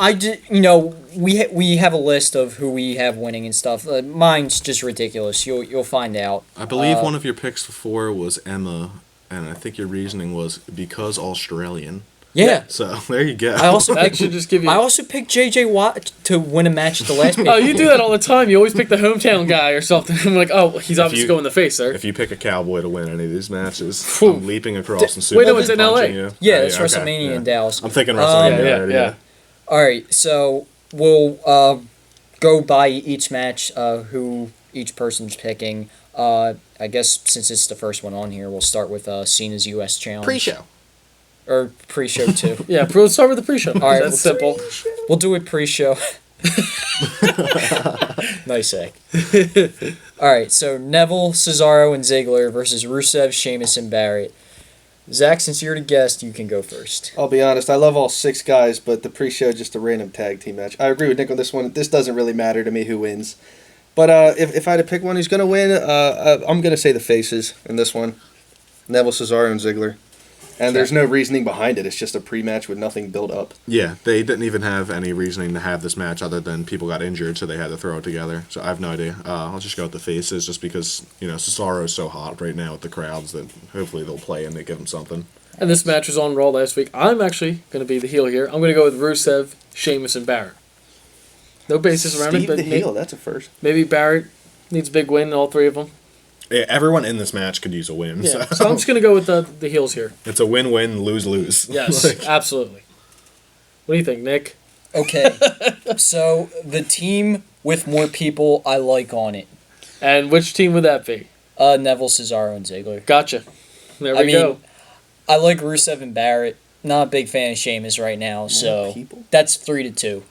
we have a list of who we have winning and stuff. Mine's just ridiculous. You'll find out. I believe one of your picks before was Emma, and I think your reasoning was because Australian. Yeah. So there you go. I also That should just give you. I also picked JJ Watt to win a match at the last. Oh, you do that all the time. You always pick the hometown guy or something. I'm like, oh, he's obviously going in the face, sir. If you pick a cowboy to win any of these matches, Phew. I'm leaping across and super Wait, no, it's in LA. punching you. Yeah, it's okay, WrestleMania yeah. in Dallas. I'm thinking WrestleMania. yeah. All right, so we'll go by each match, who each person's picking. I guess since it's the first one on here, we'll start with Cena's U.S. Challenge. Pre-show. Or pre-show, too. Yeah, let's start with the pre-show. All right, That's simple. We'll do it pre-show. Nice egg. All right, so Neville, Cesaro, and Ziggler versus Rusev, Sheamus, and Barrett. Zach, since you're the guest, you can go first. I'll be honest, I love all 6 guys, but the pre-show just a random tag team match. I agree with Nick on this one. This doesn't really matter to me who wins. But if I had to pick one who's going to win, I'm going to say the faces in this one. Neville, Cesaro, and Ziggler. And there's no reasoning behind it. It's just a pre-match with nothing built up. Yeah, they didn't even have any reasoning to have this match other than people got injured, so they had to throw it together. So I have no idea. I'll just go with the faces just because, Cesaro is so hot right now with the crowds that hopefully they'll play and they give him something. And this match was on Raw last week. I'm actually going to be the heel here. I'm going to go with Rusev, Sheamus, and Barrett. No basis around it, Steve but the heel, that's a first. maybe Barrett needs a big win in all 3 of them. Yeah, everyone in this match could use a win. Yeah, So so I'm just going to go with the heels here. it's a win-win, lose-lose. Yes, Like, absolutely. What do you think, Nick? Okay, so the team with more people I like on it. And which team would that be? Neville, Cesaro, and Ziggler. Gotcha. There we I mean, go. I like Rusev and Barrett. Not a big fan of Sheamus right now, so people? that's 3-2.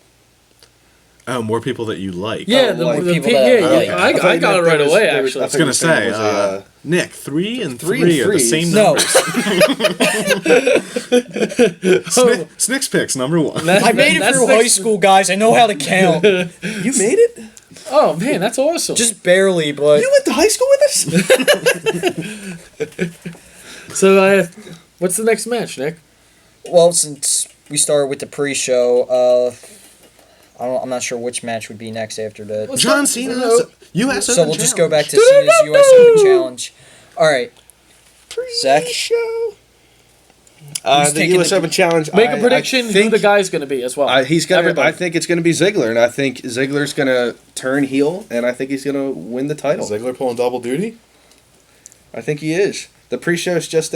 oh, more people that you like. Yeah, Oh, like the people yeah, that- yeah, okay. I got it right away, I was actually. I was going to say, was Nick, 3 and 3 3 and are the 3. same No, numbers. Snicks picks, number 1. I made it That's through high school, guys. I know how to count. You made it? Oh, man, that's awesome. Just barely, but You went to high school with us? So, what's the next match, Nick? well, since we started with the pre-show, I'm not sure which match would be next after that. John Cena, U.S. So Open we'll just go back to Challenge. Cena's U.S. Open Challenge. All right, Zach. Show. Who's The taking U.S. the- Open Challenge. Make a prediction who think, the guy's going to be as well. he's gonna. Everybody. I think it's gonna be Ziggler, and I think Ziggler's gonna turn heel, and I think he's gonna win the title. Ziggler pulling double duty? I think he is. The pre-show is just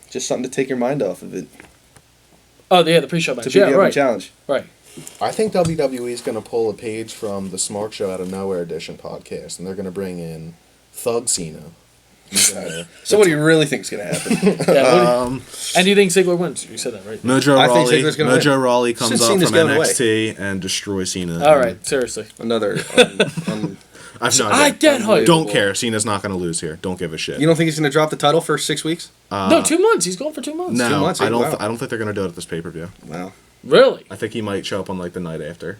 just something to take your mind off of it. Oh, yeah, the pre-show To match. be Yeah, the Open right. Challenge. Right. I think WWE is going to pull a page from the Smark Show Out of Nowhere edition podcast, and they're going to bring in Thug Cena So what do you really think's gonna happen? Yeah, and do you think Ziggler wins? You said that, right? Mojo I think Rawley. Ziggler's gonna Mojo win. Rawley comes Since up Cena's from going away. NXT and destroys Cena. All right, seriously. Another. I've no I idea. get hyped. Don't care. Cena's not going to lose here. Don't give a shit. You don't think he's gonna drop the title for 6 weeks? No, 2 months. He's going for 2 months. 2 No, months, I don't. wow. I don't think they're going to do it at this pay per view. Wow. Really? I think he might show up on like the night after.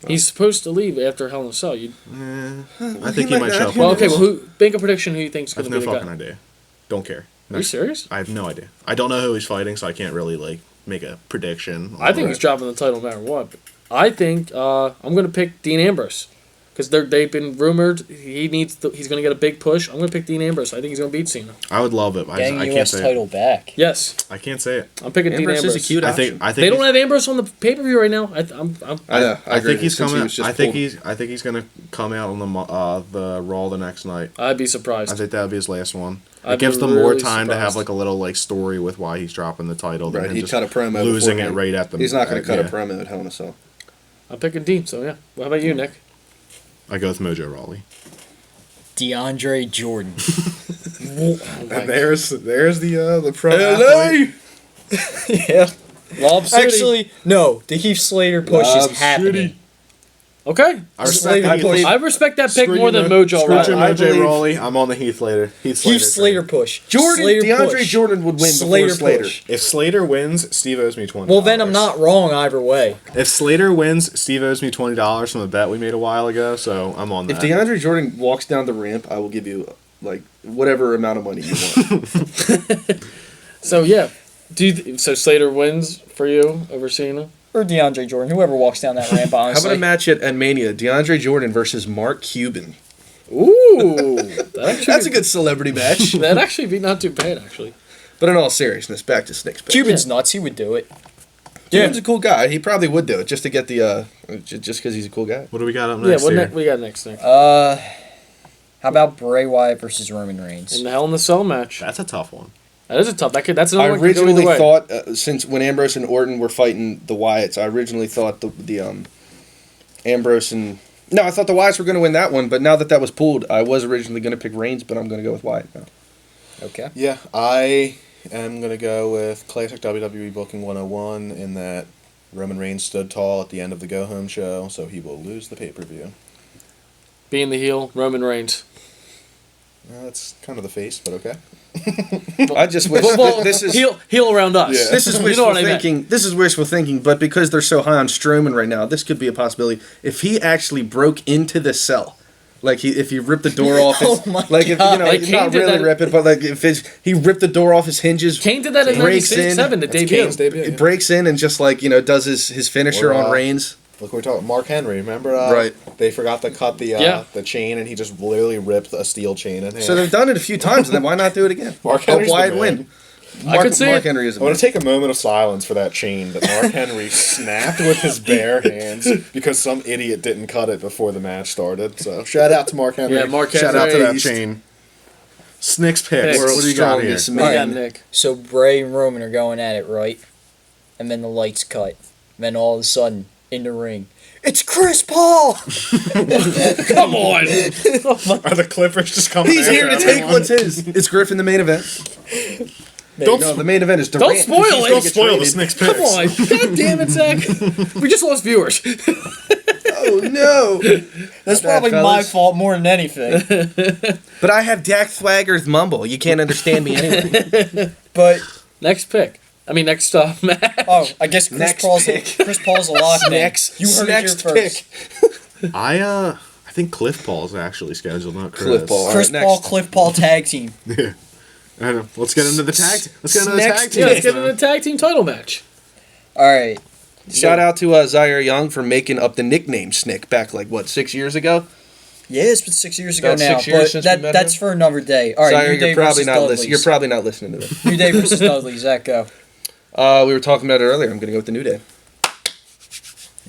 He's supposed to leave after Hell in a Cell. I think he might show up. Well, on okay. this. Well, who make a prediction? Who you think's I going have to no be the fucking guy? idea. Don't care. Are you serious? I have no idea. I don't know who he's fighting, so I can't really like make a prediction. I think he's dropping the title no matter what. But I think I'm going to pick Dean Ambrose because they've been rumored he's going to get a big push. I'm going to pick Dean Ambrose. I think he's going to beat Cena. I would love it. Getting I can't U.S. say title back. Yes, it. I can't say it. I'm picking Ambrose Dean Ambrose. is a cute I option. think. I think They don't he's- have Ambrose on the pay per view right now. I I agree. think he's Since he coming. was just I think pulled. he's gonna come out on the Raw the next night. I'd be I surprised. think that'll be his last one. I'd It gives be them more really time to have surprised. like a little like story with why he's dropping the title. than Right, him he just cut a promo. losing it beforehand. right at the. He's not going to cut a yeah. promo at Hell in a Cell. I'm picking Dean. So yeah. Well, how about you, Nick? I go with Mojo Rawley. DeAndre Jordan. And there's the pro athlete. Yeah. Lob City. Actually, no. The Heath Slater push Lob is happening. Okay. I respect that believe- push. I respect that pick Screw more you, than Mo- Mojo screw Rawley. you, I Mojo believe- Rawley. I'm on the Heath Slater. Heath Slater push. Jordan, Slater DeAndre push. Jordan would win Slater before Slater. push. If Slater wins, Steve owes me $20. Well, then I'm not wrong either way. If Slater wins, Steve owes me $20 from a bet we made a while ago. So I'm on that. If DeAndre Jordan walks down the ramp, I will give you like whatever amount of money you want. So yeah. So Slater wins for you over Cena? Or DeAndre Jordan, whoever walks down that ramp, How honestly. about a match at Mania? DeAndre Jordan versus Mark Cuban. Ooh. That's a good celebrity match. That'd actually be not too bad, actually. But in all seriousness, back to Snick's pick. Cuban's nuts. He would do it. Cuban's a cool guy. He probably would do it just to get the just because he's a cool guy. What do we got up Yeah, next what here? we got next thing? How about Bray Wyatt versus Roman Reigns? In the Hell in the Cell match. That's a tough one. That is a tough. That's I another one that could go either originally way. thought since when Ambrose and Orton were fighting the Wyatts, I originally thought the Ambrose and I thought the Wyatts were going to win that one, but now that was pulled, I was originally going to pick Reigns, but I'm going to go with Wyatt now. Okay. Yeah, I am going to go with classic WWE Booking 101 in that Roman Reigns stood tall at the end of the go-home show, so he will lose the pay-per-view. Being the heel, Roman Reigns. That's kind of the face, but okay. I just wish Well, this is heel around us. Yeah. this is You wishful know what I meant. thinking. This is wishful thinking, but because they're so high on Strowman right now, this could be a possibility. If he actually broke into the cell, like if he ripped the door off, his, Oh my like if God. you know, Like not Kane did really that- rip it, but like if he ripped the door off his hinges, Kane did that in breaks in. 97, the That's debut. Kane's debut. it breaks in and just like does his finisher Or, on Reigns. Look, we're talking Mark Henry. Remember, Right. They forgot to cut the Yeah. the chain, and he just literally ripped a steel chain in half. So they've done it a few times, and then why not do it again? Mark Help Henry's the Wyatt man. win. I could see Mark it. Henry is a I want man. to take a moment of silence for that chain that Mark Henry snapped with his bare hands because some idiot didn't cut it before the match started. So shout out to Mark Henry. Yeah, Mark Shout out to Henry. that chain. Snick's pick. Picks. What do you got here? Strongest What do you got, man. Nick? So Bray and Roman are going at it, right? And then the lights cut. Then all of a sudden, in the ring, it's Chris Paul! Come on. Are the Clippers just coming? He's after here to take everyone? what's his. It's Griffin the main event. Don't No, the main event is Durant. Don't spoil He's it. gonna Don't get spoil the traded. Snick's picks. Come on. God damn it, Zach. We just lost viewers. Oh no! That's bad, probably my fellas. fault more than anything. But I have Dak Swagger's mumble. You can't understand me anyway. But, Next pick. I mean, next match. oh, I guess Next Chris Paul's a lock then. Next, You heard next it here first. I think Cliff Paul's actually scheduled, not Chris. Cliff Paul. Chris Alright, Paul, next. Cliff Paul tag team. I know. Let's get into the tag. Let's get into the Next- tag team. Yeah, let's get into the tag team title match. Alright. Shout out to Zaire Young for making up the nickname Snick back 6 years ago. Yeah, it's been 6 years ago About now, 6 years but since we met that's him? for another day. Alright, Zaire, New Day you're probably versus not Dudley's. listening. You're probably not listening to this. New Day versus Dudley. Zach, go. We were talking about it earlier. I'm gonna go with the New Day.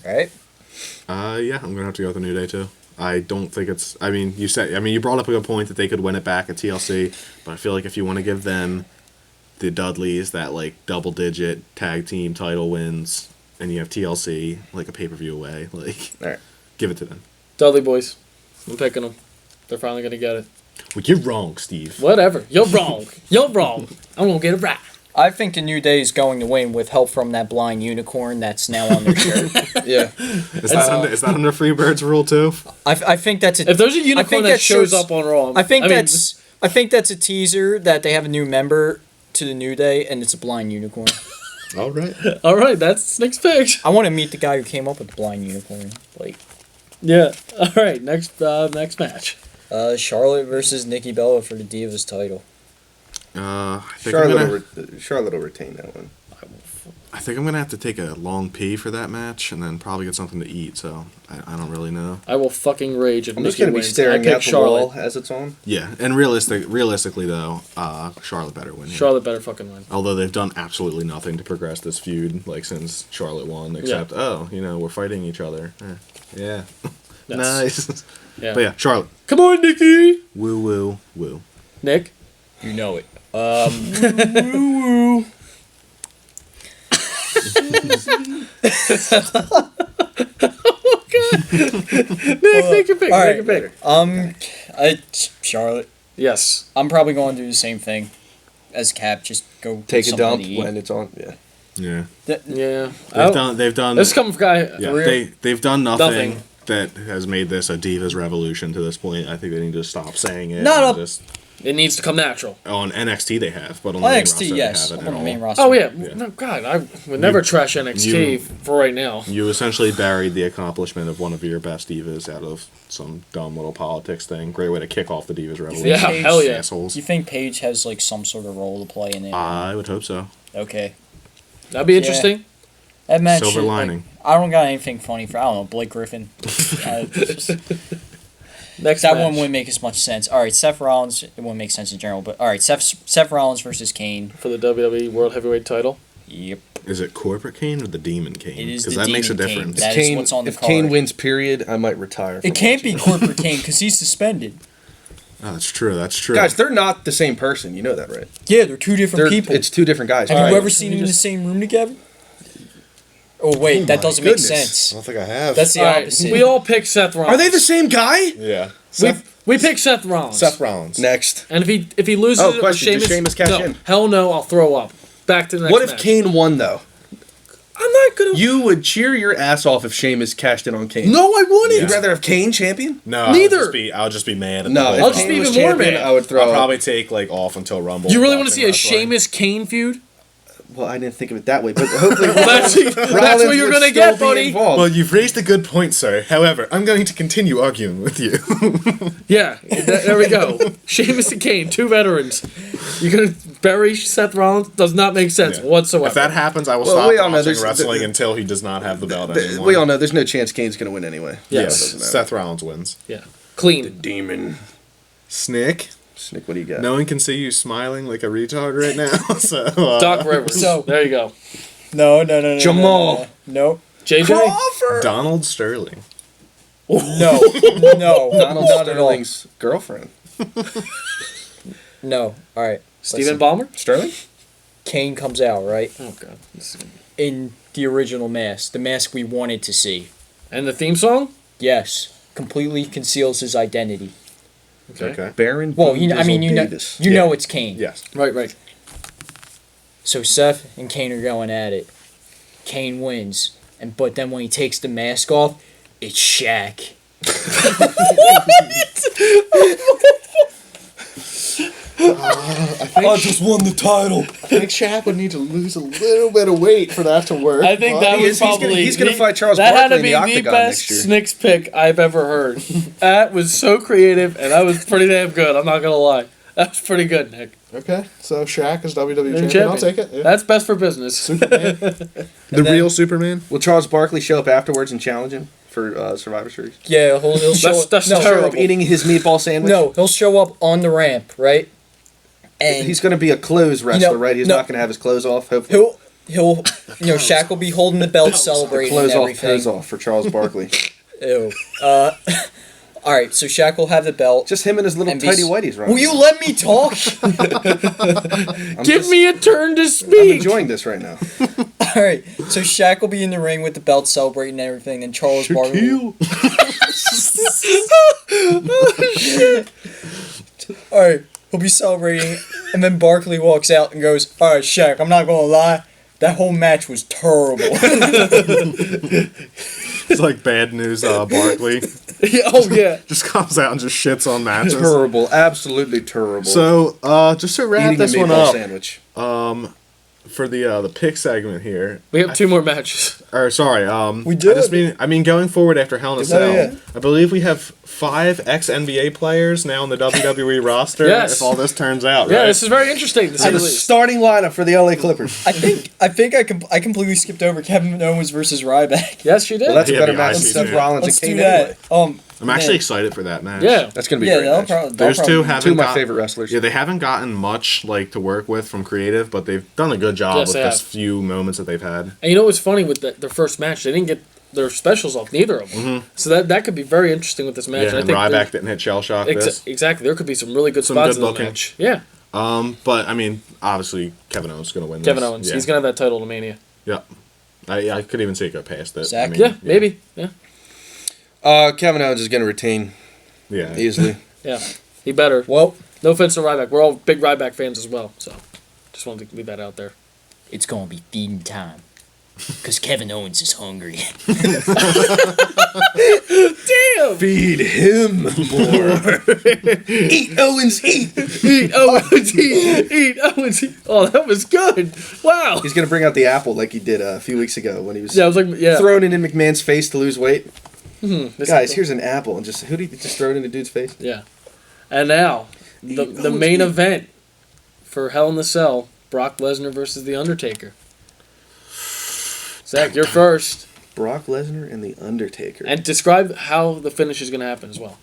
Alright. Yeah, I'm gonna have to go with the New Day too. I don't think it's. I mean, you brought up a good point that they could win it back at TLC, but I feel like if you want to give them the Dudleys that double-digit tag team title wins, and you have TLC a pay-per-view away, All right. give it to them. Dudley boys. I'm picking them. They're finally going to get it. Well, you're wrong, Steve. Whatever. You're wrong. You're wrong. I'm gonna get it right. I think the New Day is going to win with help from that blind unicorn that's now on their shirt. Yeah. Is that under Freebird's rule too? I think that's a. If there's a I unicorn think that shows shows- up on Raw, I think that's a teaser that they have a new member to the New Day, and it's a blind unicorn. All right. all right. That's next pick. I want to meet the guy who came up with the blind unicorn. Like, Yeah. All right. Next match. Charlotte versus Nikki Bella for the Divas title. I think I'm gonna. Charlotte will retain that one. I think I'm gonna have to take a long pee for that match, and then probably get something to eat. So I don't really know. I will fucking rage if I'm just Nikki gonna be wins. staring I pick at the Charlotte. wall as it's on. Yeah, and realistically though, Charlotte better win. Here. Charlotte better fucking win. Although they've done absolutely nothing to progress this feud, like since Charlotte won, except we're fighting each other. Yeah, nice. Yeah. But yeah, Charlotte. Come on, Nikki. Woo woo woo. Nick. You know it. Nick, your pick. all Make right. a pick. Charlotte. Yes. I'm probably going to do the same thing as Cap. Just go Take get a something dump to eat. when it's on. Yeah. Yeah, Yeah. they've done. This coming from guy. Yeah, they've done nothing, Nothing. that has made this a Divas revolution to this point. I think they need to stop saying it. Not and a- just It needs to come natural. on NXT they have, but on the main roster NXT, yes, they on haven't the at main all. roster. Oh yeah. Yeah. No, God, I would never trash NXT for right now. You essentially buried the accomplishment of one of your best divas out of some dumb little politics thing. Great way to kick off the Divas revolution. Yeah, hell yeah. Assholes. You think Paige has like some sort of role to play in it? I would hope so. Okay. That'd be interesting. That match. Silver like, lining. I don't got anything funny for. I don't know, Blake Griffin. Next That match. one wouldn't make as much sense. All right, Seth Rollins. It wouldn't make sense in general, but all right, Seth Rollins versus Kane. for the WWE World Heavyweight title. Yep. Is it Corporate Kane or the Demon Kane? It is Because the that makes a Demon Kane. difference. That is what's on the if card. Kane wins, period, I might retire. It can't be Corporate Kane because he's suspended. Oh, that's true. That's true. Guys, they're not the same person. You know that, right? Yeah, they're two different people. It's two different guys. Have All you right. ever seen them in the same room together? Oh wait, that my doesn't goodness. make I sense. don't think I have. That's the All right, opposite. we all pick Seth Rollins. Are they the same guy? yeah. We pick Seth Rollins. Seth Rollins. Next. And if he loses, Oh, or question, does Sheamus cash no, in? hell no, I'll throw up. Back to the next What if match. Kane won though? I'm not gonna. You would cheer your ass off if Sheamus cashed in on Kane. No, I wouldn't. You'd rather have Kane champion? No, Neither. I'll just be mad at No, the if I'll whole just Kane be was even more champion, mad. I would throw I'll up. probably take like off until Rumble. You really want to watching see a wrestling. Sheamus Kane feud? Well, I didn't think of it that way, but hopefully That's what you're would gonna still get, be buddy. involved. Well, you've raised a good point, sir. However, I'm going to continue arguing with you. Yeah, there we go. Sheamus and Kane, two veterans. You're gonna bury Seth Rollins? Does not make sense Yeah. whatsoever. If that happens, I will Well, stop we all know watching there's- wrestling until he does not have the belt anymore. We all know there's no chance Kane's going to win anyway. Yes, So it doesn't matter. Seth Rollins wins. Yeah, clean. Demon. Snick, Snick, what do you got? no one can see you smiling like a retard right now. So Doc Rivers. So- There you go. No. Jamal. No. JJ. Crawford. Donald Sterling. No. Donald Not at all. Sterling's girlfriend. No. All right. Steven Listen. Ballmer. Sterling? Kane comes out, right? Oh god. This is- In the original mask, the mask we wanted to see. And the theme song. Yes. Completely conceals his identity. Okay. Baron. Well, Von Davis. you know it's Kane. Yes. Right. So Seth and Kane are going at it. Kane wins, but then when he takes the mask off, it's Shaq. I just won the title. I think Shaq would need to lose a little bit of weight for that to work. I think that was probably he's gonna the- fight Charles That had Barkley to in be the the Octagon best next year. Snicks pick I've ever heard. That was so creative, and that was pretty damn good. I'm not gonna lie. That was pretty good, Nick. Okay, so Shaq is WWE Champion. champion. I'll take it. Yeah. That's best for business. Superman. The real Superman. Will Charles Barkley show up afterwards and challenge him for Survivor Series? Yeah, he'll show up. That's no, terrible. Eating his meatball sandwich? No, he'll show up on the ramp, right? And He's going to be a clothes wrestler, right? He's no. not going to have his clothes off, hopefully. he'll Shaq will be holding the belt, celebrating Clothes and off, everything. toes off for Charles Barkley. Ew. All right, so Shaq will have the belt. Just him and his little and tighty whities, right? Will you let me talk? Give me a turn to I'm speak. enjoying this right now. All right, so Shaq will be in the ring with the belt, celebrating and everything, and Charles Barkley. all right, he'll be celebrating, and then Barkley walks out and goes, all right, Shaq, I'm not gonna lie, that whole match was terrible. It's like bad news. Barkley Oh yeah. just comes out and just shits on matches. Terrible, absolutely terrible. So, just to wrap eating this a one meatball up, sandwich. for the pick segment here. We have 2 more matches. Or sorry, We did. I mean going forward after Hell in a Cell. yeah. I believe we have 5 ex-NBA players now on the WWE roster. Yes. If all this turns out, Yeah, right? this is very interesting to say And the the least. starting lineup for the LA Clippers. I completely skipped over Kevin Owens versus Ryback. Yes, you did. Well, that's a Yeah, better the match than IC Seth too. Rollins Let's and do Kane anyway. that. I'm actually man. excited for that match. Yeah. That's going to be Yeah, a great match. Those two Two of my got- favorite wrestlers. Yeah, they haven't gotten much like to work with from creative, but they've done a good job Yes, with they this have. few moments that they've had. And you know what's funny with their first match? They didn't get their specials off, neither of them. So that could be very interesting with this match. Yeah, and Ryback didn't hit shell shock this. Exactly. There could be some really good Some spots good in the booking. match. Yeah. But I mean, obviously Kevin Owens is going to win. Kevin this. Owens. Yeah. He's going to have that title to Mania. Yeah. I could even see it go past it. Zach? I mean, Yeah, maybe. Yeah. Kevin Owens is going to retain Yeah. easily. Yeah. He better. Well, No offense to Ryback. We're all big Ryback fans as well. So just wanted to leave that out there. it's gonna be feeding time. Because Kevin Owens is hungry. Damn! Feed him more. Eat Owens, eat. Eat Owens, eat Owens, eat. Oh, that was good. Wow. He's going to bring out the apple like he did a few weeks ago when he was Yeah, I was like, yeah. throwing it in McMahon's face to lose weight. This- Guys, here's an apple. And just, who did he just throw it in the dude's face? Yeah. And now, the main event for Hell in the Cell, Brock Lesnar versus The Undertaker. Zach, you're first. Brock Lesnar and The Undertaker. And describe how the finish is going to happen as well.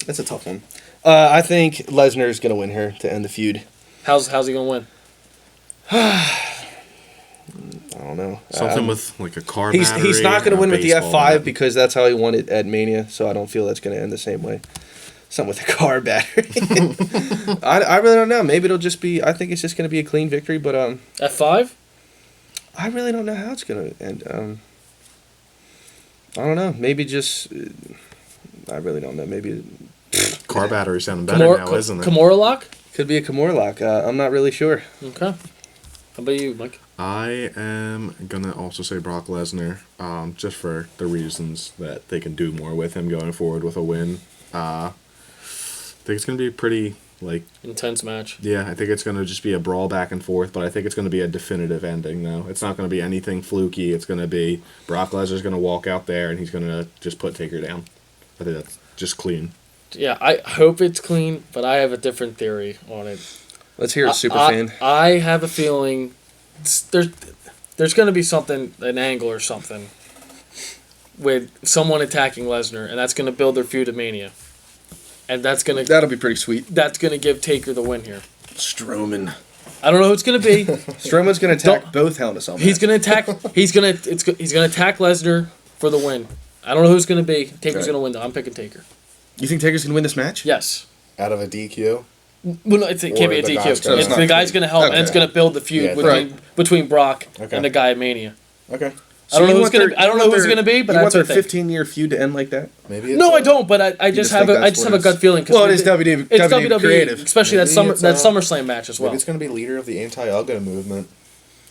That's a tough one. I think Lesnar is going to win her to end the feud. How's he going to win? I don't know. Something with like a car He's battery not going to and a win with the baseball F5 bat. because that's how he won it at Mania, so I don't feel that's going to end the same way. Something with a car battery. I really don't know. Maybe it'll just be, I think it's just going to be a clean victory, but F5? I really don't know how it's going to end. I don't know. Maybe just, I really don't know. Maybe Car battery sounding better now, isn't it? Kimura lock? could be a Kimura lock. I'm not really sure. Okay. How about you, Mike? I am gonna also say Brock Lesnar, just for the reasons that they can do more with him going forward with a win. I think it's gonna be pretty Intense match. yeah. I think it's gonna just be a brawl back and forth, but I think it's gonna be a definitive ending though. It's not gonna be anything fluky. It's gonna be Brock Lesnar's gonna walk out there and he's gonna just put Taker down. I think that's just clean. Yeah, I hope it's clean, but I have a different theory on it. Let's hear it, Superfan. I have a feeling there's going to be something, an angle or something, with someone attacking Lesnar, and that's going to build their feud to Mania. And that's going That'll be pretty sweet. to give Taker the win here. Strowman. I don't know who it's going to be. Strowman's going to attack Don't- both Hell in a Cell He's matches. going to attack. He's going to attack Lesnar for the win. I don't know who it's going to be. Taker's Right. going to win though. I'm picking Taker. You think Taker's going to win this match? Yes. Out of a DQ. Well, no, it can't be a the DQ. guy's gonna- It's the guy's going to help, and it's Okay. going to build the feud Yeah, between Brock Okay. and the guy at Mania. Okay. I don't know you who's want gonna. their- I don't you know want who's their- gonna be, but you want that's their what I think. 15-year feud to end like that? Maybe it's No, I don't. But I just just have think a that's what a it's- gut feeling. Well, it is WWE, It's WWE WWE, creative. especially Maybe that it's, SummerSlam match as well. Maybe it's going to be leader of the anti-Uga movement.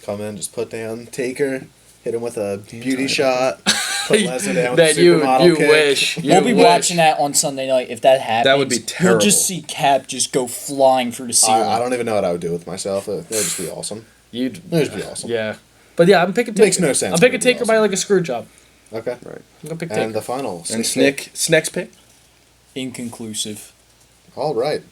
Come in, just put down Taker, hit him with a beauty shot, put Lesnar down with That a you supermodel kick. wish. You We'll be wish. watching that on Sunday night if that happens. That would be You'll terrible. just see Cap just go flying through the ceiling. I don't even know what I would do with myself. It would just be awesome. You'd, It would just be awesome. yeah. But yeah, I'm picking Taker. Makes no sense, I'm but picking it'd be Taker by awesome. like a screw job. Okay. Right. I'm gonna pick And Taker. the final. And sneak Sneck's pick? Inconclusive. peek. All right.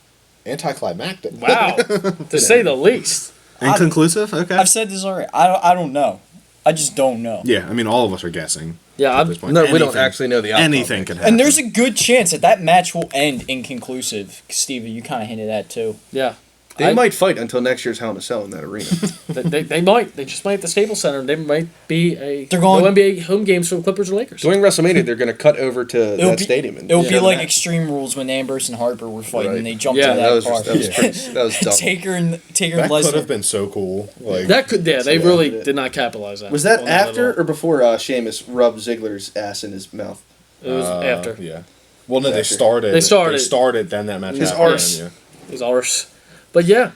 Anticlimactic. Wow, to say the least. Inconclusive? Okay. I've said this already. I don't know. I just don't know. Yeah, I mean, all of us are guessing. Yeah, at I'm, this point. No, we don't Anything- actually know the outcome. Anything can happen. And there's a good chance that match will end inconclusive. Stevie, you kind of hinted at too. yeah. They I- might fight until next year's Hell in a Cell in that arena. They might. They just might at the Staples Center. They might be a They're going- no NBA home games for the Clippers or Lakers. During WrestleMania, they're going to cut over to It'll that be, stadium. And It'll be show like that. Extreme Rules when Ambrose and Harper were fighting Right. and they jumped Yeah, into that that was car. that was dumb. Taker and That Lesnar. could have been so cool. Like That could, yeah, they Yeah. really did not capitalize that. Was that on at after all. or before Sheamus rubbed Ziggler's ass in his mouth? It was after. Yeah. Well, no, they started. They started. They started. Then that match His happened. arse. Yeah. His arse. But yeah,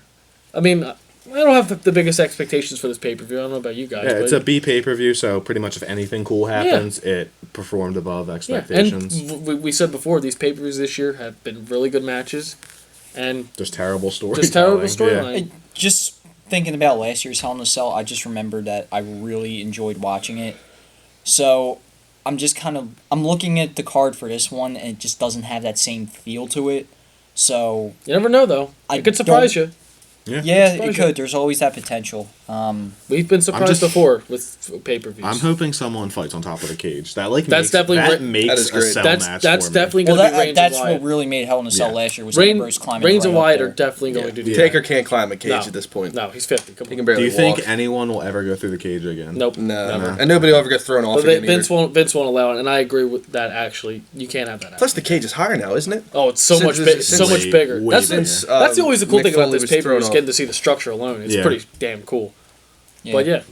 I mean, I don't have the biggest expectations for this pay-per-view. I don't know about you guys. Yeah, but it's a B pay-per-view, so pretty much if anything cool happens, it performed above expectations. And we said before, these pay-per-views this year have been really good matches, and Just terrible story. just terrible storyline. Just thinking about last year's Hell in a Cell, I just remembered that I really enjoyed watching it. So I'm looking at the card for this one, and it just doesn't have that same feel to it. So You never know, though. It could surprise you. yeah, it surprise could. you. There's always that potential. We've been surprised before with pay-per-views. I'm hoping someone fights on top of the cage. That That's makes that is a great. cell That's match that's for me. definitely Well, going to be Reigns that's and what Wyatt. really made Hell in a Cell Yeah. last year was Ambrose climbing Reigns right and up Wyatt there. are definitely going to do that. Taker can't climb a cage No. at this point. No, he's 50. Come He on. can barely Do you think walk. anyone will ever go through the cage again? Nope. No, Never. and nobody will ever get thrown off But again Vince either. won't allow it, and I agree with that. Actually, you can't have that. Happen. Plus, the cage is higher now, isn't it? Oh, it's so Since- much big, since- so much bigger. way That's bigger. that's always the cool Mick thing about Foley this was paper thrown is off. getting to see the structure alone. It's Yeah. pretty damn cool. Yeah. But yeah,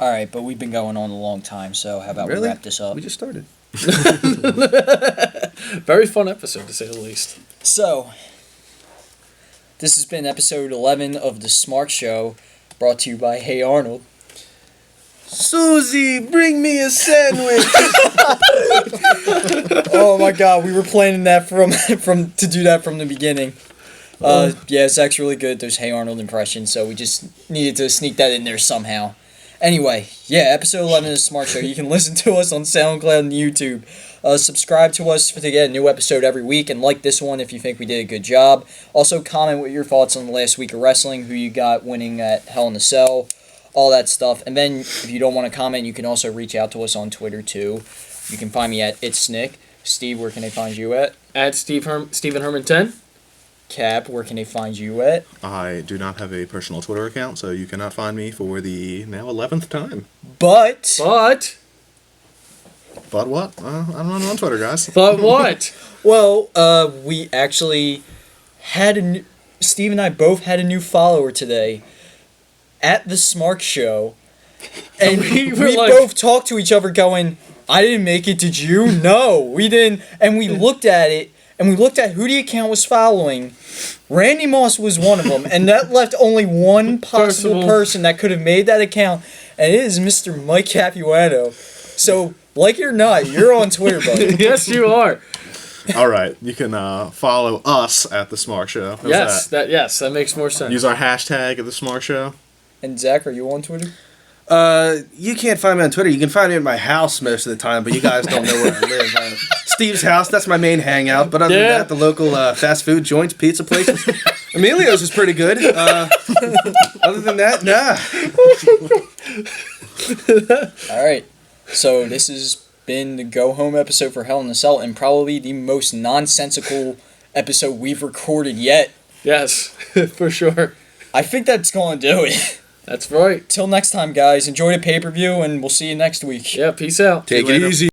All right, but we've been going on a long time, so how about we Really? wrap this up? We just started. very fun episode to say the least. So, this has been episode 11 of the Smark Show, brought to you by Hey Arnold. Susie, bring me a sandwich. Oh my God, we were planning that to do that from the beginning. Yeah, Zach's really good at those Hey Arnold impressions, so we just needed to sneak that in there somehow. Anyway, yeah, episode 11 of the Smart Show. You can listen to us on SoundCloud and YouTube. Subscribe to us to get a new episode every week, and like this one if you think we did a good job. Also, comment with your thoughts on the last week of wrestling, who you got winning at Hell in a Cell, all that stuff. And then, if you don't want to comment, you can also reach out to us on Twitter, too. You can find me at It's Nick. Steve, where can they find you at? At Stephen Herman 10. Cap, where can they find you at? I do not have a personal Twitter account, so you cannot find me for the now 11th time. But But what? I'm not on Twitter, guys. But what? well, we actually had Steve and I both had a new follower today at the Smark Show, and We we were like- both talked to each other, going, "I didn't make it. Did you? No, we didn't." And we looked at it, and we looked at who the account was following. Randy Moss was one of them, and that left only one possible Possible. person that could have made that account, and it is Mr. Mike Capuano. So, like it or not, you're on Twitter, buddy. Yes, you are. All right, you can follow us at the Smark Show. How's Yes, that? that makes more sense. Use our hashtag at the Smark Show. And Zach, are you on Twitter? You can't find me on Twitter. You can find me at my house most of the time, but you guys don't know where I live. Steve's house, that's my main hangout. But other than Yeah. that, the local fast food joints, pizza places. Emilio's is pretty good. Other than that, nah. All right. So this has been the go home episode for Hell in a Cell, and probably the most nonsensical episode we've recorded yet. Yes, for sure. I think that's going to do it. That's right. Till next time, guys. Enjoy the pay-per-view, and we'll see you next week. Yeah, peace out. Take See you it later. easy.